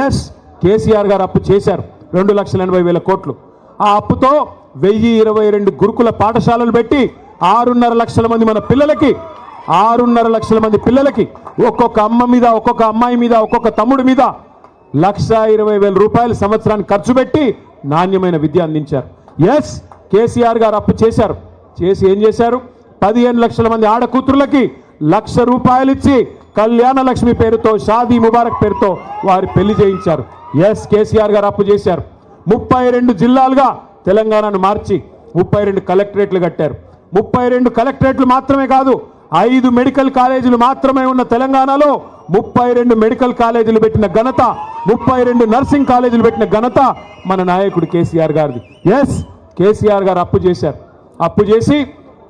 ఎస్, కేసీఆర్ గారు అప్పు చేశారు 2,80,000 కోట్లు. ఆ అప్పుతో 1,022 గురుకుల పాఠశాలలు పెట్టి 6.5 లక్షల మంది మన పిల్లలకి 6.5 లక్షల మంది పిల్లలకి ఒక్కొక్క అమ్మ మీద, ఒక్కొక్క అమ్మాయి మీద, ఒక్కొక్క తమ్ముడి మీద 1,20,000 రూపాయలు సంవత్సరానికి ఖర్చు పెట్టి నాణ్యమైన విద్య అందించారు. ఎస్, కేసీఆర్ గారు అప్పు చేశారు. చేసి ఏం చేశారు? 15 లక్షల మంది ఆడకూతురులకి 1,00,000 రూపాయలు ఇచ్చి కళ్యాణ లక్ష్మి పేరుతో, షాదీ ముబారక్ పేరుతో వారి పెళ్లి చేయించారు. ఎస్, కేసీఆర్ గారు అప్పు చేశారు. 32 జిల్లాలుగా తెలంగాణను మార్చి 32 కలెక్టరేట్లు కట్టారు. 32 కలెక్టరేట్లు మాత్రమే కాదు, 5 మెడికల్ కాలేజీలు మాత్రమే ఉన్న తెలంగాణలో 32 మెడికల్ కాలేజీలు పెట్టిన ఘనత, 32 నర్సింగ్ కాలేజీలు పెట్టిన ఘనత మన నాయకుడు కేసీఆర్ గారిది. ఎస్, కేసీఆర్ గారు అప్పు చేశారు. అప్పు చేసి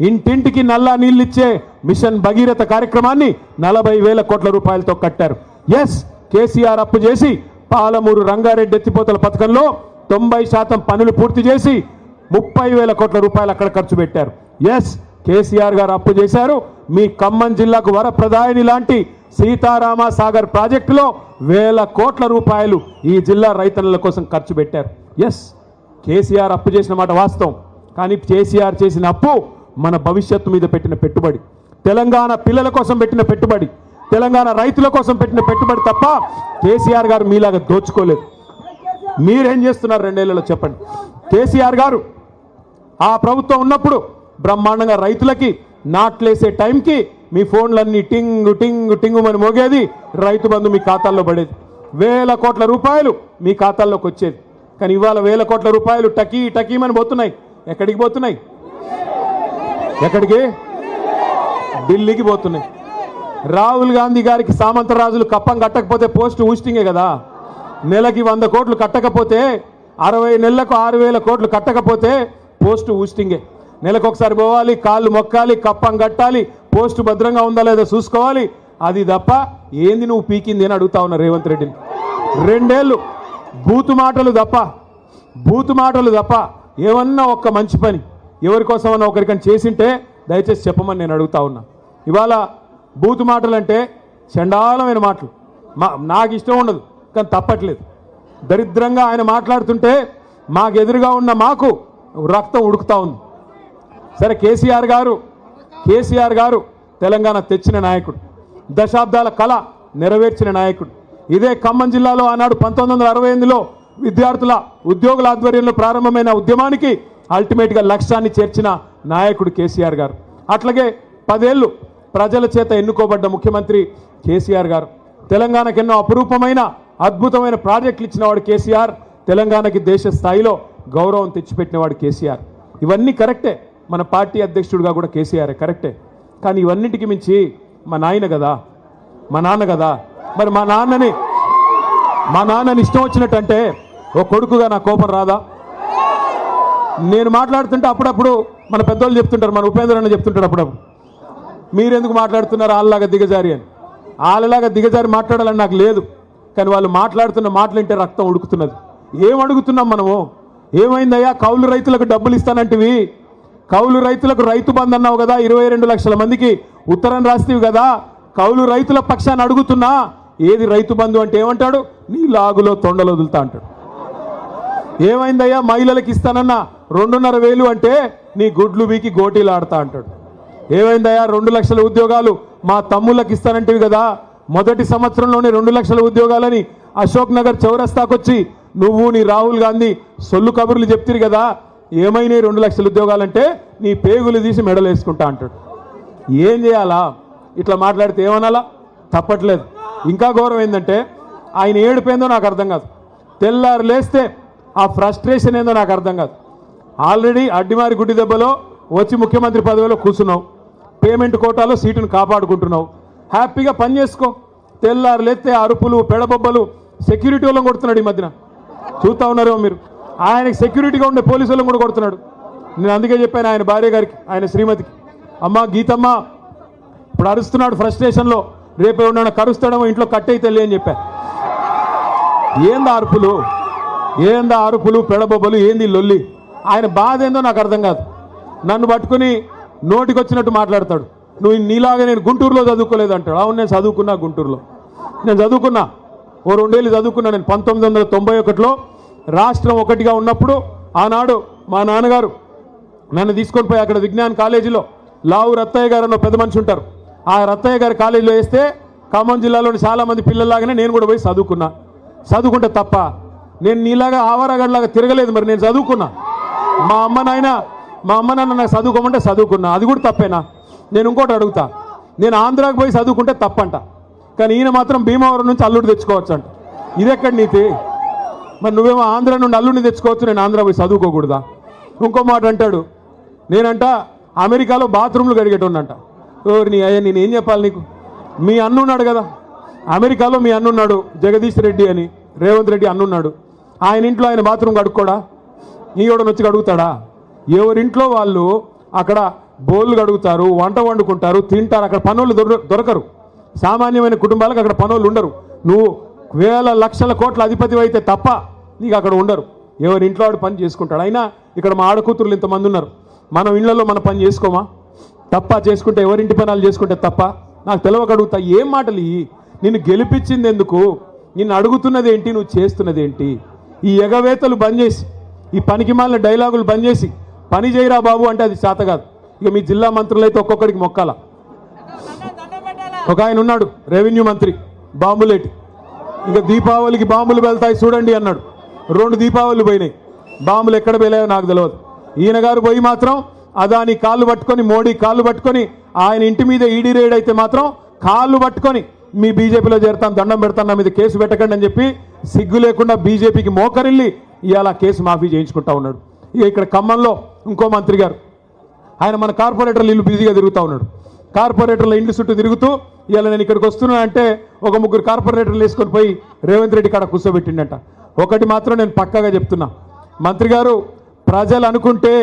ఇంటింటికి నల్లా నీళ్ళిచ్చే మిషన్ భగీరథ కార్యక్రమాన్ని 40,000 కోట్ల రూపాయలతో కట్టారు. ఎస్, కేసీఆర్ అప్పు చేసి పాలమూరు రంగారెడ్డి ఎత్తిపోతల పథకంలో 90% పనులు పూర్తి చేసి 30,000 కోట్ల రూపాయలు అక్కడ ఖర్చు పెట్టారు. ఎస్, కేసీఆర్ గారు అప్పు చేశారు. మీ ఖమ్మం జిల్లాకు వరప్రదాయిని లాంటి సీతారామ సాగర్ ప్రాజెక్టులో 1,000 కోట్ల రూపాయలు ఈ జిల్లా రైతన్నల కోసం ఖర్చు పెట్టారు. ఎస్, కేసీఆర్ అప్పు చేసిన మాట వాస్తవం. కానీ కేసీఆర్ చేసిన అప్పు మన భవిష్యత్తు మీద పెట్టిన పెట్టుబడి, తెలంగాణ పిల్లల కోసం పెట్టిన పెట్టుబడి, తెలంగాణ రైతుల కోసం పెట్టిన పెట్టుబడి తప్ప కేసీఆర్ గారు మీలాగా దోచుకోలేదు. మీరేం చేస్తున్నారు 2 ఏళ్లలో చెప్పండి? కేసీఆర్ గారు ఆ ప్రభుత్వం ఉన్నప్పుడు బ్రహ్మాండంగా రైతులకి నాట్లేసే టైంకి మీ ఫోన్లన్నీ టింగు టింగు టింగుమని మోగేది, రైతు బంధు మీ ఖాతాల్లో పడేది, 1,000 కోట్ల రూపాయలు మీ ఖాతాల్లోకి వచ్చేది. కానీ ఇవాళ 1,000 కోట్ల రూపాయలు టకీమని పోతున్నాయి. ఎక్కడికి పోతున్నాయి? ఎక్కడికి? ఢిల్లీకి పోతున్నాయి. రాహుల్ గాంధీ గారికి సామంతరాజులు కప్పం కట్టకపోతే పోస్ట్ ఊస్టింగే కదా. నెలకి 100 కోట్లు కట్టకపోతే, 60 నెలలకు 6,000 కోట్లు కట్టకపోతే పోస్ట్ ఊస్టింగే. నెలకు ఒకసారి పోవాలి, కాళ్ళు మొక్కాలి, కప్పం కట్టాలి, పోస్టు భద్రంగా ఉందా లేదా చూసుకోవాలి. అది తప్ప ఏంది నువ్వు పీకింది అని అడుగుతా ఉన్నా రేవంత్ రెడ్డిని. 2 ఏళ్ళు బూతు మాటలు తప్ప ఏమన్నా ఒక్క మంచి పని ఎవరికోసమన్నా ఒకరికని చేసింటే దయచేసి చెప్పమని నేను అడుగుతా ఉన్నా. ఇవాళ బూతు మాటలు అంటే చండాలమైన మాటలు, నాకు ఇష్టం ఉండదు, కానీ తప్పట్లేదు. దరిద్రంగా ఆయన మాట్లాడుతుంటే మాకు ఎదురుగా ఉన్న మాకు రక్తం ఉడుకుతా ఉంది. సరే, కేసీఆర్ గారు తెలంగాణ తెచ్చిన నాయకుడు, దశాబ్దాల కళ నెరవేర్చిన నాయకుడు. ఇదే ఖమ్మం జిల్లాలో ఆనాడు 1968లో విద్యార్థుల ఉద్యోగుల ఆధ్వర్యంలో ప్రారంభమైన ఉద్యమానికి అల్టిమేట్గా లక్ష్యాన్ని చేర్చిన నాయకుడు కేసీఆర్ గారు. అట్లాగే 10 ఏళ్ళు ప్రజల చేత ఎన్నుకోబడ్డ ముఖ్యమంత్రి కేసీఆర్ గారు. తెలంగాణకి ఎన్నో అపురూపమైన అద్భుతమైన ప్రాజెక్టులు ఇచ్చినవాడు కేసీఆర్. తెలంగాణకి దేశ స్థాయిలో గౌరవం తెచ్చిపెట్టినవాడు కేసీఆర్. ఇవన్నీ కరెక్టే. మన పార్టీ అధ్యక్షుడిగా కూడా కేసీఆర్ కరెక్టే. కానీ ఇవన్నిటికి మించి మా నాయన కదా, మా నాన్న కదా. మరి మా నాన్నని ఇష్టం వచ్చినట్టంటే ఓ కొడుకుగా నా కోపం రాదా? నేను మాట్లాడుతుంటే అప్పుడప్పుడు మన పెద్దోళ్ళు చెప్తుంటారు, మన ఉపేంద్ర అన్న చెప్తుంటాడు అప్పుడప్పుడు, మీరెందుకు మాట్లాడుతున్నారు వాళ్ళలాగా దిగజారి అని. వాళ్ళలాగా దిగజారి మాట్లాడాలని నాకు లేదు. కానీ వాళ్ళు మాట్లాడుతున్న మాటలంటే రక్తం ఉడుకుతున్నది. ఏం అడుగుతున్నాం మనము? ఏమైందయ్యా? కౌలు రైతులకు డబ్బులు ఇస్తానంటివి, కౌలు రైతులకు రైతు బంధు అన్నావు కదా, 22 లక్షల మందికి ఉత్తరం రాస్తేవి కదా, కౌలు రైతుల పక్షాన్ని అడుగుతున్నా ఏది రైతు బంధు అంటే ఏమంటాడు? నీ లాగులో తొండలు వదులుతా అంటాడు. ఏమైందయ్యా? మహిళలకు ఇస్తానన్నా 2,500 అంటే నీ గుడ్లు వీకి గోటీలు ఆడతా అంటాడు. ఏమైందయ్యా? 2 లక్షల ఉద్యోగాలు మా తమ్ముళ్ళకి ఇస్తానంటివి కదా, మొదటి సంవత్సరంలోనే 2 లక్షల ఉద్యోగాలని అశోక్ నగర్ చౌరస్తాకొచ్చి నువ్వు నీ రాహుల్ గాంధీ సొల్లు కబుర్లు చెప్తిరు కదా, ఏమైనాయి 2 లక్షల ఉద్యోగాలంటే నీ పేగులు తీసి మెడలు వేసుకుంటా అంటాడు. ఏం చేయాలా? ఇట్లా మాట్లాడితే ఏమనాలా? తప్పట్లేదు. ఇంకా గౌరవం ఏంటంటే ఆయన ఏడుపోయిందో నాకు అర్థం కాదు. తెల్లారు లేస్తే ఆ ఫ్రస్ట్రేషన్ ఏందో నాకు అర్థం కాదు. ఆల్రెడీ అడ్డిమారి గుడ్డి దెబ్బలో వచ్చి ముఖ్యమంత్రి పదవిలో కూర్చున్నావు, పేమెంట్ కోటాలో సీటును కాపాడుకుంటున్నావు, హ్యాపీగా పని చేసుకో. తెల్లారు లేస్తే అరుపులు పెడబొబ్బలు, సెక్యూరిటీ వాళ్ళని కొడుతున్నాడు. ఈ మధ్యన చూస్తూ ఉన్నారేమో మీరు, ఆయనకి సెక్యూరిటీగా ఉండే పోలీసు వాళ్ళని కూడా కొడుతున్నాడు. నేను అందుకే చెప్పాను ఆయన భార్య గారికి, ఆయన శ్రీమతికి, అమ్మ గీతమ్మ ఇప్పుడు అరుస్తున్నాడు ఫ్రస్ట్రేషన్లో, రేపు ఏమన్నా కరుస్తాడేమో ఇంట్లో కట్టయి తెల్లి అని చెప్పా. ఏందా అరుపులు పెడబొబ్బలు, ఏంది లొల్లి? ఆయన బాధ ఏందో నాకు అర్థం కాదు. నన్ను పట్టుకుని నోటికొచ్చినట్టు మాట్లాడతాడు. నువ్వు నీలాగా నేను గుంటూరులో చదువుకోలేదు అంటాడు. అవును, నేను చదువుకున్నా గుంటూరులో, నేను చదువుకున్నా, ఓ 2 ఏళ్ళు చదువుకున్నా. నేను 1991లో రాష్ట్రం ఒకటిగా ఉన్నప్పుడు ఆనాడు మా నాన్నగారు నన్ను తీసుకొని పోయి అక్కడ విజ్ఞాన్ కాలేజీలో లావు రత్తయ్య గారు అన్న పెద్ద మనిషి ఉంటారు, ఆ రత్తయ్య గారి కాలేజీలో వేస్తే ఖమ్మం జిల్లాలోని చాలామంది పిల్లల్లాగానే నేను కూడా పోయి చదువుకుంటే తప్ప నేను నీలాగా ఆవారగడ్లాగా తిరగలేదు. మరి నేను చదువుకున్నా. మా అమ్మ నాన్న నాకు చదువుకోమంటే చదువుకున్నా, అది కూడా తప్పేనా? నేను ఇంకోటి అడుగుతా, నేను ఆంధ్రాకి పోయి చదువుకుంటే తప్పంట, కానీ ఈయన మాత్రం భీమవరం నుంచి అల్లుడు తెచ్చుకోవచ్చు అంట. ఇదెక్కడ నీతి? మరి నువ్వేమో ఆంధ్ర నుండి అల్లుడిని తెచ్చుకోవచ్చు, నేను ఆంధ్ర పోయి చదువుకోకూడదా? ఇంకో మాట అంటాడు, నేనంట అమెరికాలో బాత్రూమ్లు కడిగేటోన్నంట. నీ అయ్యా నేను ఏం చెప్పాలి నీకు? మీ అన్నున్నాడు కదా అమెరికాలో, మీ అన్నున్నాడు జగదీష్ రెడ్డి అని, రేవంత్ రెడ్డి అన్నున్నాడు. ఆయన ఇంట్లో ఆయన బాత్రూమ్ కడుక్కోడా? నీయోడని వచ్చి కడుగుతాడా? ఎవరింట్లో వాళ్ళు అక్కడ బోళ్ళు కడుగుతారు, వంట వండుకుంటారు, తింటారు. అక్కడ పనులు దొరకరు. సామాన్యమైన కుటుంబాలకు అక్కడ పనులు ఉండరు. నువ్వు వేల లక్షల కోట్ల అధిపతి అయితే తప్ప నీకు అక్కడ ఉండరు. ఎవరి ఇంట్లో వాడు పని చేసుకుంటాడు. అయినా ఇక్కడ మా ఆడకూతురులు ఇంతమంది ఉన్నారు, మనం ఇళ్లలో మన పని చేసుకోమా? తప్ప చేసుకుంటే ఎవరింటి పనులు చేసుకుంటే తప్ప? నాకు తెలవక అడుగుతా, ఏం మాటలు ఇవి? నిన్ను గెలిపించింది ఎందుకు? నిన్ను అడుగుతున్నది ఏంటి? నువ్వు చేస్తున్నది ఏంటి? ఈ ఎగవేతలు బంద్ చేసి, ఈ పనికి మాలిన డైలాగులు బంద్ చేసి పని చేయరా బాబు అంటే అది చేత కాదు. ఇక మీ జిల్లా మంత్రులు అయితే ఒక్కొక్కడికి మొక్కాల. ఒక ఆయన ఉన్నాడు రెవెన్యూ మంత్రి బాంబులేటి, ఇక దీపావళికి బాంబులు వెళ్తాయి చూడండి అన్నాడు. 2 దీపావళిలు పోయినాయి, బాంబులు ఎక్కడ పోయాయో నాకు తెలియదు. ఈయన గారు పోయి మాత్రం అదాని కాళ్ళు పట్టుకొని, మోడీ కాళ్ళు పట్టుకొని, ఆయన ఇంటి మీద ఈడీ రేడ్ అయితే మాత్రం కాళ్ళు పట్టుకొని మీ బీజేపీలో చేరుతాను, దండం పెడతాను, నా మీద కేసు పెట్టకండి అని చెప్పి సిగ్గు లేకుండా బీజేపీకి మోకరిల్లి ఇవాళ కేసు మాఫీ చేయించుకుంటా ఉన్నాడు. ఇక ఇక్కడ ఖమ్మంలో ఇంకో మంత్రి గారు, ఆయన మన కార్పొరేటర్లు ఇల్లు బిజీగా తిరుగుతూ ఉన్నాడు. కార్పొరేటర్ల ఇంటి చుట్టూ తిరుగుతూ ఇవాళ నేను ఇక్కడికి వస్తున్నా అంటే ఒక 3 కార్పొరేటర్లు వేసుకొని పోయి రేవంత్ రెడ్డి కాడ కూర్చోబెట్టిండట. ఒకటి మాత్రం నేను పక్కాగా చెప్తున్నా, మంత్రి గారు, ప్రజలు అనుకుంటే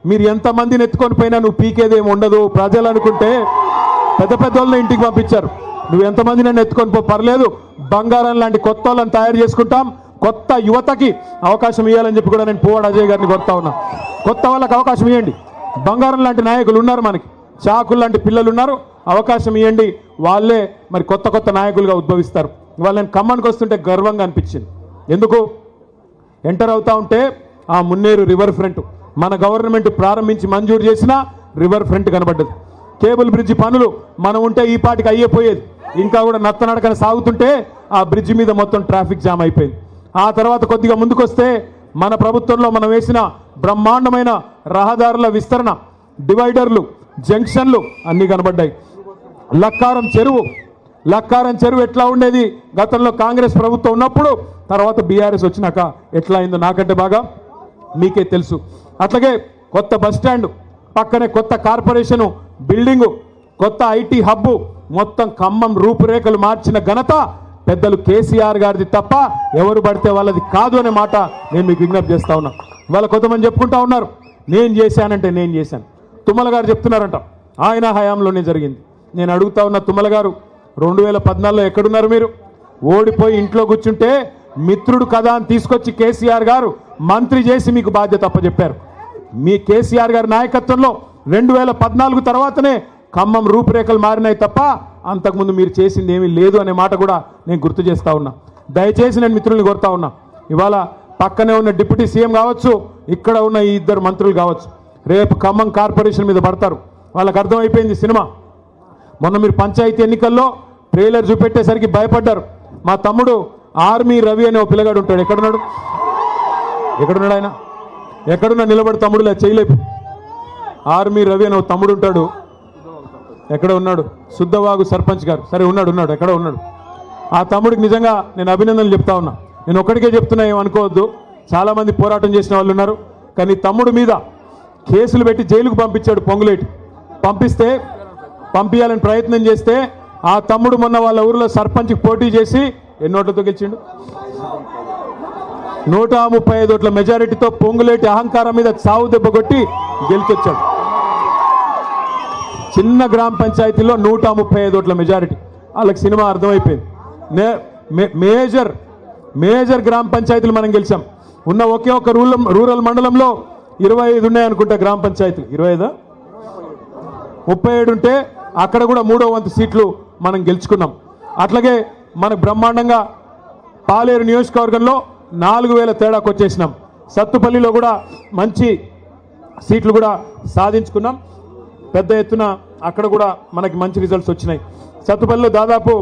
మీరు ఎంతమందిని ఎత్తుకొని పోయినా నువ్వు పీకేదేమి ఉండదు. ప్రజలు అనుకుంటే పెద్ద వాళ్ళని ఇంటికి పంపించారు, నువ్వు ఎంతమంది నన్ను ఎత్తుకొని పో, పర్లేదు, బంగారం లాంటి కొత్త వాళ్ళని తయారు చేసుకుంటాం, కొత్త యువతకి అవకాశం ఇవ్వాలని చెప్పి కూడా నేను పువ్వాడ అజయ్ గారిని కోరుతా ఉన్నా. కొత్త వాళ్ళకి అవకాశం ఇవ్వండి. బంగారం లాంటి నాయకులు ఉన్నారు, మనకి చాకులు లాంటి పిల్లలు ఉన్నారు, అవకాశం ఇవ్వండి. వాళ్ళే మరి కొత్త నాయకులుగా ఉద్భవిస్తారు. ఇవాళ నేను ఖమ్మానికి వస్తుంటే గర్వంగా అనిపించింది. ఎందుకు? ఎంటర్ అవుతా ఉంటే ఆ మున్నేరు రివర్ ఫ్రంట్ మన గవర్నమెంట్ ప్రారంభించి మంజూరు చేసిన రివర్ ఫ్రంట్ కనబడ్డది. కేబుల్ బ్రిడ్జి పనులు మనం ఉంటే ఈ పాటికి అయ్యిపోయేది, ఇంకా కూడా నత్తనడకన సాగుతుంటే ఆ బ్రిడ్జి మీద మొత్తం ట్రాఫిక్ జామ్ అయిపోయింది. ఆ తర్వాత కొద్దిగా ముందుకొస్తే మన ప్రభుత్వంలో మనం వేసిన బ్రహ్మాండమైన రహదారుల విస్తరణ, డివైడర్లు, జంక్షన్లు అన్నీ కనబడ్డాయి. లక్కారం చెరువు లక్కారం చెరువు ఎట్లా ఉండేది గతంలో కాంగ్రెస్ ప్రభుత్వం ఉన్నప్పుడు, తర్వాత బీఆర్ఎస్ వచ్చినాక ఎట్లా అయిందో నాకంటే బాగా మీకే తెలుసు. అట్లాగే కొత్త బస్ స్టాండ్ పక్కనే కొత్త కార్పొరేషను బిల్డింగు, కొత్త ఐటీ హబ్బు, మొత్తం ఖమ్మం రూపురేఖలు మార్చిన ఘనత పెద్దలు కేసీఆర్ గారిది తప్ప ఎవరు పడితే వాళ్ళది కాదు అనే మాట నేను మీకు విజ్ఞప్తి చేస్తా ఉన్నా. వాళ్ళ కొంతమంది చెప్పుకుంటా ఉన్నారు నేను చేశానంటే నేను చేశాను. తుమ్మల గారు చెప్తున్నారంట ఆయన హయాంలోనే జరిగింది. నేను అడుగుతా ఉన్న తుమ్మల గారు 2014లో ఎక్కడున్నారు మీరు? ఓడిపోయి ఇంట్లో కూర్చుంటే మిత్రుడు కదా అని తీసుకొచ్చి కేసీఆర్ గారు మంత్రి చేసి మీకు బాధ్యత అప్పచెప్పారు. మీ కేసీఆర్ గారి నాయకత్వంలో 2014 తర్వాతనే ఖమ్మం రూపురేఖలు మారినాయి తప్ప అంతకుముందు మీరు చేసింది ఏమీ లేదు అనే మాట కూడా నేను గుర్తు చేస్తా ఉన్నా. దయచేసి నేను మిత్రుల్ని కోరుతా ఉన్నా, ఇవాళ పక్కనే ఉన్న డిప్యూటీ సీఎం కావచ్చు, ఇక్కడ ఉన్న ఈ ఇద్దరు మంత్రులు కావచ్చు, రేపు ఖమ్మం కార్పొరేషన్ మీద పడతారు. వాళ్ళకి అర్థమైపోయింది సినిమా. మొన్న మీరు పంచాయతీ ఎన్నికల్లో ట్రైలర్ చూపెట్టేసరికి భయపడ్డారు. మా తమ్ముడు ఆర్మీ రవి అనే ఒక పిల్లగాడు ఉంటాడు. ఎక్కడున్నాడు ఆయన? ఎక్కడున్నా నిలబడి తమ్ముడు లే చేయలేపు. ఆర్మీ రవి అనే ఒక తమ్ముడు ఉంటాడు. ఎక్కడ ఉన్నాడు? శుద్ధవాగు సర్పంచ్ గారు. సరే ఉన్నాడు, ఎక్కడ ఉన్నాడు? ఆ తమ్ముడికి నిజంగా నేను అభినందనలు చెప్తా ఉన్నా. నేను ఒక్కడికే చెప్తున్నా, ఏమనుకోవద్దు, చాలామంది పోరాటం చేసిన వాళ్ళు ఉన్నారు. కానీ తమ్ముడు మీద కేసులు పెట్టి జైలుకు పంపించాడు పొంగులేటి. పంపించాలని ప్రయత్నం చేస్తే ఆ తమ్ముడు మొన్న వాళ్ళ ఊరిలో సర్పంచ్కి పోటీ చేసి ఎన్ని ఓట్లతో గెలిచిండు? 135 ఓట్ల మెజారిటీతో పొంగులేటి అహంకారం మీద చావు దెబ్బ కొట్టి గెలిచొచ్చాడు. చిన్న గ్రామ పంచాయతీలో 135 ఓట్ల మెజారిటీ. వాళ్ళకి సినిమా అర్థమైపోయింది. మేజర్ గ్రామ పంచాయతీలు మనం గెలిచాం. ఉన్న ఒకే ఒక రూరల్ మండలంలో 25 ఉన్నాయనుకుంటా గ్రామ పంచాయతీలు. 25 37 ఉంటే అక్కడ కూడా 3వ వంతు సీట్లు మనం గెలుచుకున్నాం. అట్లాగే మనకు బ్రహ్మాండంగా పాలేరు నియోజకవర్గంలో 4000 తేడాకు వచ్చేసినాం. సత్తుపల్లిలో కూడా మంచి సీట్లు కూడా సాధించుకున్నాం. పెద్ద ఎత్తున అక్కడ కూడా మనకి మంచి రిజల్ట్స్ వచ్చినాయి. సత్తుపల్లిలో దాదాపు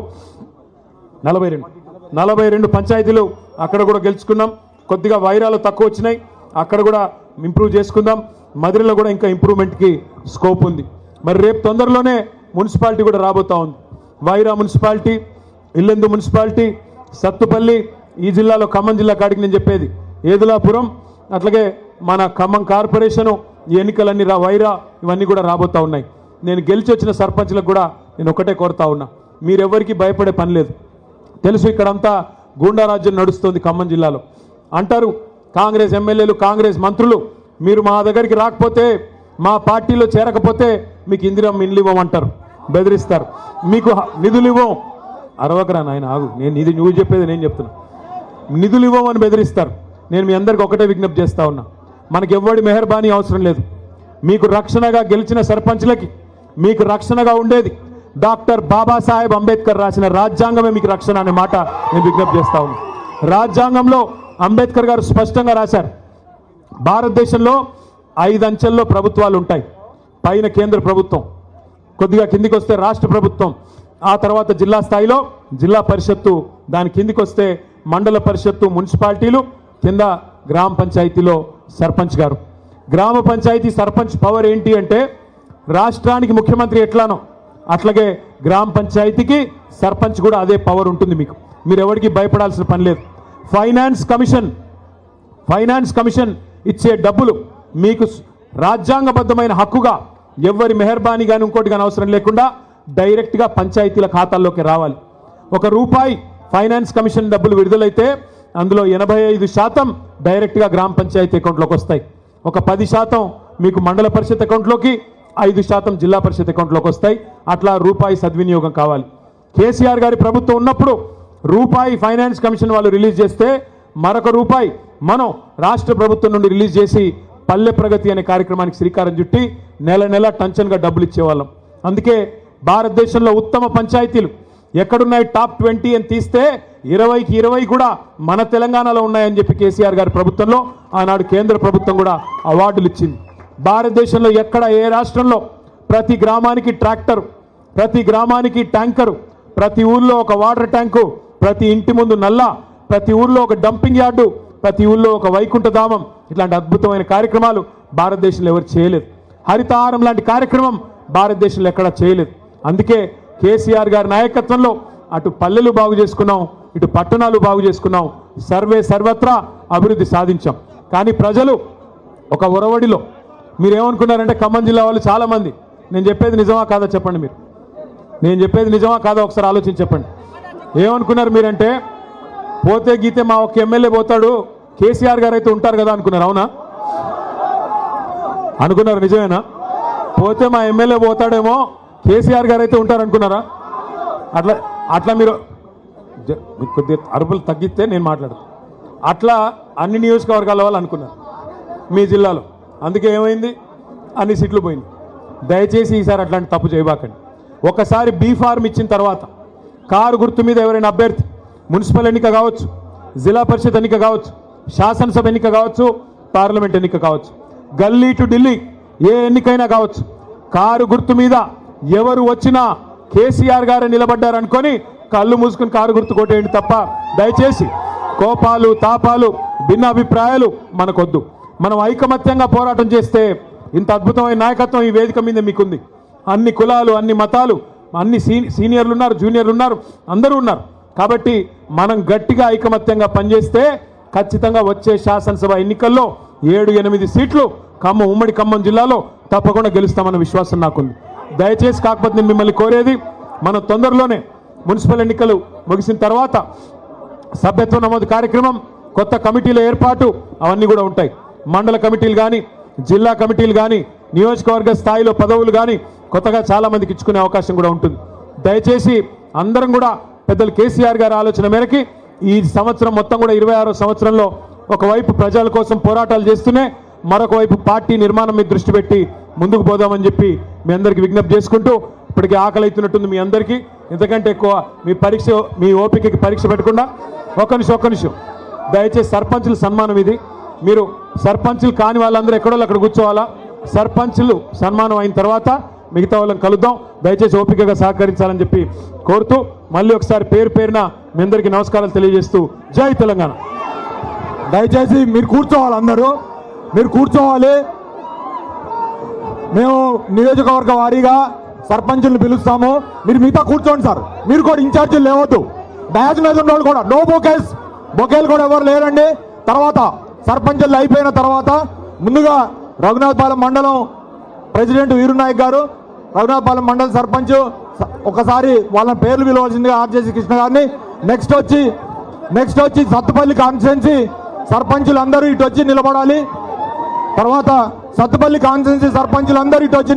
42 పంచాయతీలు అక్కడ కూడా గెలుచుకున్నాం. కొద్దిగా వైరాలు తక్కువ వచ్చినాయి, అక్కడ కూడా ఇంప్రూవ్ చేసుకుందాం. మదిరిలో కూడా ఇంకా ఇంప్రూవ్మెంట్కి స్కోప్ ఉంది. మరి రేపు తొందరలోనే మున్సిపాలిటీ కూడా రాబోతా ఉంది. వైరా మున్సిపాలిటీ, ఇల్లెందు మున్సిపాలిటీ, సత్తుపల్లి, ఈ జిల్లాలో ఖమ్మం జిల్లా కాడికి నేను చెప్పేది ఏదులాపురం, అట్లాగే మన ఖమ్మం కార్పొరేషను, ఈ ఎన్నికలన్నీ వైరా ఇవన్నీ కూడా రాబోతూ ఉన్నాయి. నేను గెలిచి వచ్చిన సర్పంచ్లకు కూడా నేను ఒకటే కోరుతా ఉన్నా, మీరెవ్వరికి భయపడే పని లేదు. తెలుసు ఇక్కడంతా గూండారాజ్యం నడుస్తుంది ఖమ్మం జిల్లాలో. అంటారు కాంగ్రెస్ ఎమ్మెల్యేలు, కాంగ్రెస్ మంత్రులు, మీరు మా దగ్గరికి రాకపోతే, మా పార్టీలో చేరకపోతే మీకు ఇందిరమ్మ ఇండ్లు ఇవ్వమంటారు, బెదిరిస్తారు. మీకు నిధులు ఇవ్వం. అరవకరా నాయన ఆగు, నువ్వు చెప్పేది నేను చెప్తున్నా. నిధులు ఇవ్వమని బెదిరిస్తారు. నేను మీ అందరికి ఒకటే విజ్ఞప్తి చేస్తా ఉన్నా, మనకి ఎవ్వడి మెహర్బానీ అవసరం లేదు. మీకు రక్షణగా గెలిచిన సర్పంచ్లకి మీకు రక్షణగా ఉండేది డాక్టర్ బాబాసాహెబ్ అంబేద్కర్ రాసిన రాజ్యాంగమే మీకు రక్షణ అనే మాట నేను విజ్ఞప్తి చేస్తా ఉన్నా. రాజ్యాంగంలో అంబేద్కర్ గారు స్పష్టంగా రాశారు, భారతదేశంలో 5 అంచెల్లో ప్రభుత్వాలు ఉంటాయి. పైన కేంద్ర ప్రభుత్వం, కొద్దిగా కిందికి వస్తే రాష్ట్ర ప్రభుత్వం, ఆ తర్వాత జిల్లా స్థాయిలో జిల్లా పరిషత్తు, దాని కిందికి వస్తే మండల పరిషత్తు, మున్సిపాలిటీలు, కింద గ్రామ పంచాయతీలో సర్పంచ్ గారు. గ్రామ పంచాయతీ సర్పంచ్ పవర్ ఏంటి అంటే, రాష్ట్రానికి ముఖ్యమంత్రి ఎట్లానో అట్లాగే గ్రామ పంచాయతీకి సర్పంచ్ కూడా అదే పవర్ ఉంటుంది. మీరు ఎవరికి భయపడాల్సిన పని లేదు. ఫైనాన్స్ కమిషన్ ఇచ్చే డబ్బులు మీకు రాజ్యాంగబద్ధమైన హక్కుగా ఎవరి మెహర్బానీ కానీ ఇంకోటి కానీ అవసరం లేకుండా డైరెక్ట్గా పంచాయతీల ఖాతాల్లోకి రావాలి. ₹1 ఫైనాన్స్ కమిషన్ డబ్బులు విడుదలైతే అందులో 85% డైరెక్ట్గా గ్రామ పంచాయతీ అకౌంట్లోకి వస్తాయి. ఒక 10% మీకు మండల పరిషత్ అకౌంట్లోకి, 5% జిల్లా పరిషత్ అకౌంట్లోకి వస్తాయి. అట్లా ₹1 సద్వినియోగం కావాలి. కేసీఆర్ గారి ప్రభుత్వం ఉన్నప్పుడు ₹1 ఫైనాన్స్ కమిషన్ వాళ్ళు రిలీజ్ చేస్తే మరొక ₹1 మనం రాష్ట్ర ప్రభుత్వం నుండి రిలీజ్ చేసి పల్లె ప్రగతి అనే కార్యక్రమానికి శ్రీకారం చుట్టి నెల టంచన్గా డబ్బులు ఇచ్చేవాళ్ళం. అందుకే భారతదేశంలో ఉత్తమ పంచాయతీలు ఎక్కడున్నాయి టాప్ 20 అని తీస్తే 20కి 20 కూడా మన తెలంగాణలో ఉన్నాయని చెప్పి కేసీఆర్ గారి ప్రభుత్వంలో ఆనాడు కేంద్ర ప్రభుత్వం కూడా అవార్డులు ఇచ్చింది. భారతదేశంలో ఎక్కడ ఏ రాష్ట్రంలో ప్రతి గ్రామానికి ట్రాక్టరు, ప్రతి గ్రామానికి ట్యాంకరు, ప్రతి ఊర్లో ఒక వాటర్ ట్యాంకు, ప్రతి ఇంటి ముందు నల్ల, ప్రతి ఊర్లో ఒక డంపింగ్ యార్డు, ప్రతి ఊర్లో ఒక వైకుంఠధామం, ఇట్లాంటి అద్భుతమైన కార్యక్రమాలు భారతదేశంలో ఎవరు చేయలేదు. హరితహారం లాంటి కార్యక్రమం భారతదేశంలో ఎక్కడా చేయలేదు. అందుకే కేసీఆర్ గారి నాయకత్వంలో అటు పల్లెలు బాగు చేసుకున్నాం, ఇటు పట్టణాలు బాగు చేసుకున్నాం, సర్వత్రా అభివృద్ధి సాధించాం. కానీ ప్రజలు ఒక ఒరవడిలో మీరేమనుకున్నారంటే ఖమ్మం జిల్లా వాళ్ళు చాలామంది, నేను చెప్పేది నిజమా కాదా చెప్పండి, మీరు నేను చెప్పేది నిజమా కాదా ఒకసారి ఆలోచించి చెప్పండి. ఏమనుకున్నారు మీరంటే పోతే గీతే మా ఒక్క ఎమ్మెల్యే పోతాడు, కేసీఆర్ గారు అయితే ఉంటారు కదా అనుకున్నారు. అవునా అనుకున్నారు? నిజమేనా? పోతే మా ఎమ్మెల్యే పోతాడేమో, కేసీఆర్ గారు అయితే ఉంటారు అనుకున్నారా? అట్లా మీరు కొద్దిగా అరుపులు తగ్గిస్తే నేను మాట్లాడతాను. అట్లా అన్ని నియోజకవర్గాల వాళ్ళు అనుకున్నారు మీ జిల్లాలో. అందుకే ఏమైంది, అన్ని సీట్లు పోయింది. దయచేసి ఈసారి అట్లాంటి తప్పు చేయబాకండి. ఒకసారి బీ ఫార్మ్ ఇచ్చిన తర్వాత కారు గుర్తు మీద ఎవరైనా అభ్యర్థి మున్సిపల్ ఎన్నిక కావచ్చు, జిల్లా పరిషత్ ఎన్నిక కావచ్చు, శాసనసభ ఎన్నిక కావచ్చు, పార్లమెంట్ ఎన్నిక కావచ్చు, గల్లీ టు ఢిల్లీ ఏ ఎన్నికైనా కావచ్చు, కారు గుర్తు మీద ఎవరు వచ్చినా కేసీఆర్ గారు నిలబడ్డారనుకొని కళ్ళు మూసుకుని కారు గుర్తు కొట్టేయండి తప్ప దయచేసి కోపాలు, తాపాలు, భిన్న అభిప్రాయాలు మనకొద్దు. మనం ఐకమత్యంగా పోరాటం చేస్తే ఇంత అద్భుతమైన నాయకత్వం ఈ వేదిక మీద మీకుంది. అన్ని కులాలు, అన్ని మతాలు, అన్ని సీనియర్లు ఉన్నారు, జూనియర్లు ఉన్నారు, అందరూ ఉన్నారు. కాబట్టి మనం గట్టిగా ఐకమత్యంగా పనిచేస్తే ఖచ్చితంగా వచ్చే శాసనసభ ఎన్నికల్లో 7-8 సీట్లు ఉమ్మడి ఖమ్మం జిల్లాలో తప్పకుండా గెలుస్తామన్న విశ్వాసం నాకుంది. దయచేసి కాకపోతే నేను మిమ్మల్ని కోరేది, మనం తొందరలోనే మున్సిపల్ ఎన్నికలు ముగిసిన తర్వాత సభ్యత్వ నమోదు కార్యక్రమం, కొత్త కమిటీల ఏర్పాటు అవన్నీ కూడా ఉంటాయి. మండల కమిటీలు కానీ, జిల్లా కమిటీలు కానీ, నియోజకవర్గ స్థాయిలో పదవులు కానీ కొత్తగా చాలామందికి ఇచ్చుకునే అవకాశం కూడా ఉంటుంది. దయచేసి అందరం కూడా పెద్దలు కేసీఆర్ గారి ఆలోచన మేరకి ఈ సంవత్సరం మొత్తం కూడా 26వ సంవత్సరంలో ఒకవైపు ప్రజల కోసం పోరాటాలు చేస్తూనే మరొక వైపు పార్టీ నిర్మాణం మీద దృష్టి పెట్టి ముందుకు పోదామని చెప్పి మీ అందరికీ విజ్ఞప్తి చేసుకుంటూ, ఇప్పటికీ ఆకలి అవుతున్నట్టుంది మీ అందరికీ. ఇంతకంటే ఎక్కువ మీ ఓపికకి పరీక్ష పెట్టకుండా ఒక్క నిమిషం దయచేసి సర్పంచుల సన్మానం ఇది. మీరు సర్పంచులు కాని వాళ్ళందరూ ఎక్కడో అక్కడ కూర్చోవాలా. సర్పంచులు సన్మానం అయిన తర్వాత మిగతా వాళ్ళని కలుద్దాం. దయచేసి ఓపికగా సహకరించాలని చెప్పి కోరుతూ మళ్ళీ ఒకసారి పేరున మీ అందరికీ నమస్కారాలు తెలియజేస్తూ జై తెలంగాణ. దయచేసి మీరు కూర్చోవాలి, అందరూ మీరు కూర్చోవాలి. మేము నియోజకవర్గ వారీగా సర్పంచులను పిలుస్తాము. మీరు మిగతా కూర్చోండి సార్. మీరు కూడా ఇన్ఛార్జీలు లేవద్దు. డయాస్ మీద ఉన్న వాళ్ళు కూడా నో బొకేలు కూడా ఎవరు లేరండి. తర్వాత సర్పంచులు అయిపోయిన తర్వాత ముందుగా రఘునాథపాలెం మండలం ప్రెసిడెంట్ వీరునాయక్ గారు, రఘునాథపాలెం మండల సర్పంచ్, ఒకసారి వాళ్ళ పేర్లు పిలవాల్సిందిగా ఆర్జేసి కృష్ణ గారిని. నెక్స్ట్ వచ్చి సత్తుపల్లి కాన్స్టిట్యున్సీ సర్పంచులు అందరూ ఇటు వచ్చి నిలబడాలి. తర్వాత సత్తుపల్లి కాన్స్టిట్యున్సీ సర్పంచులు అందరూ ఇటు వచ్చి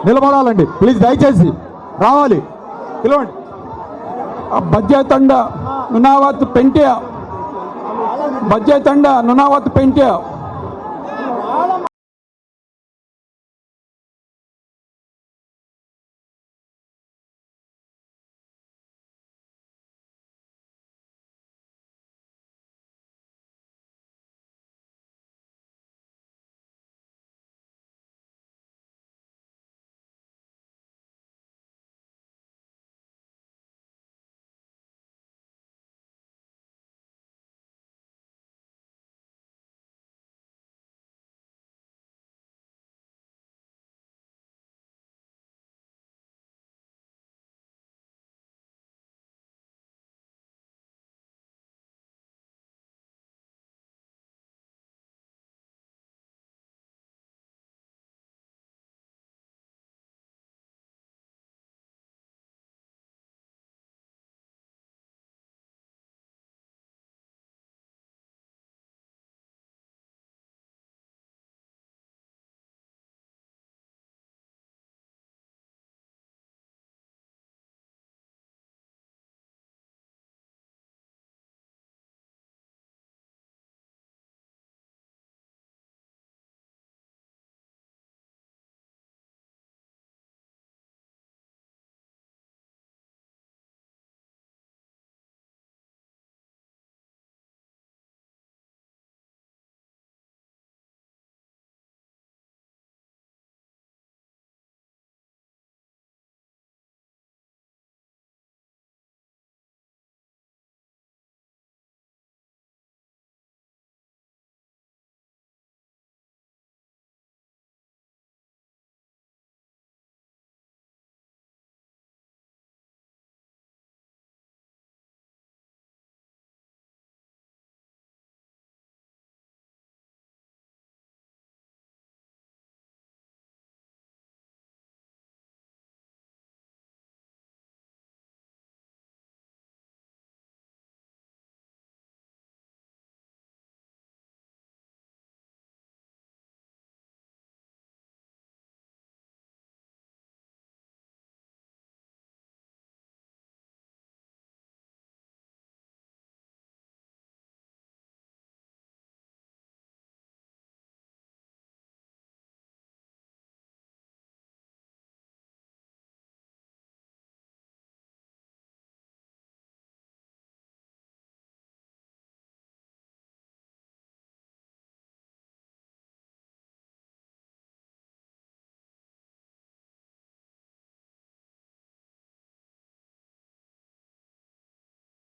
నిలబడాలండి. ప్లీజ్ దయచేసి రావాలి, పిలవండి. బజ్జే తండ నునావత్ పెంటే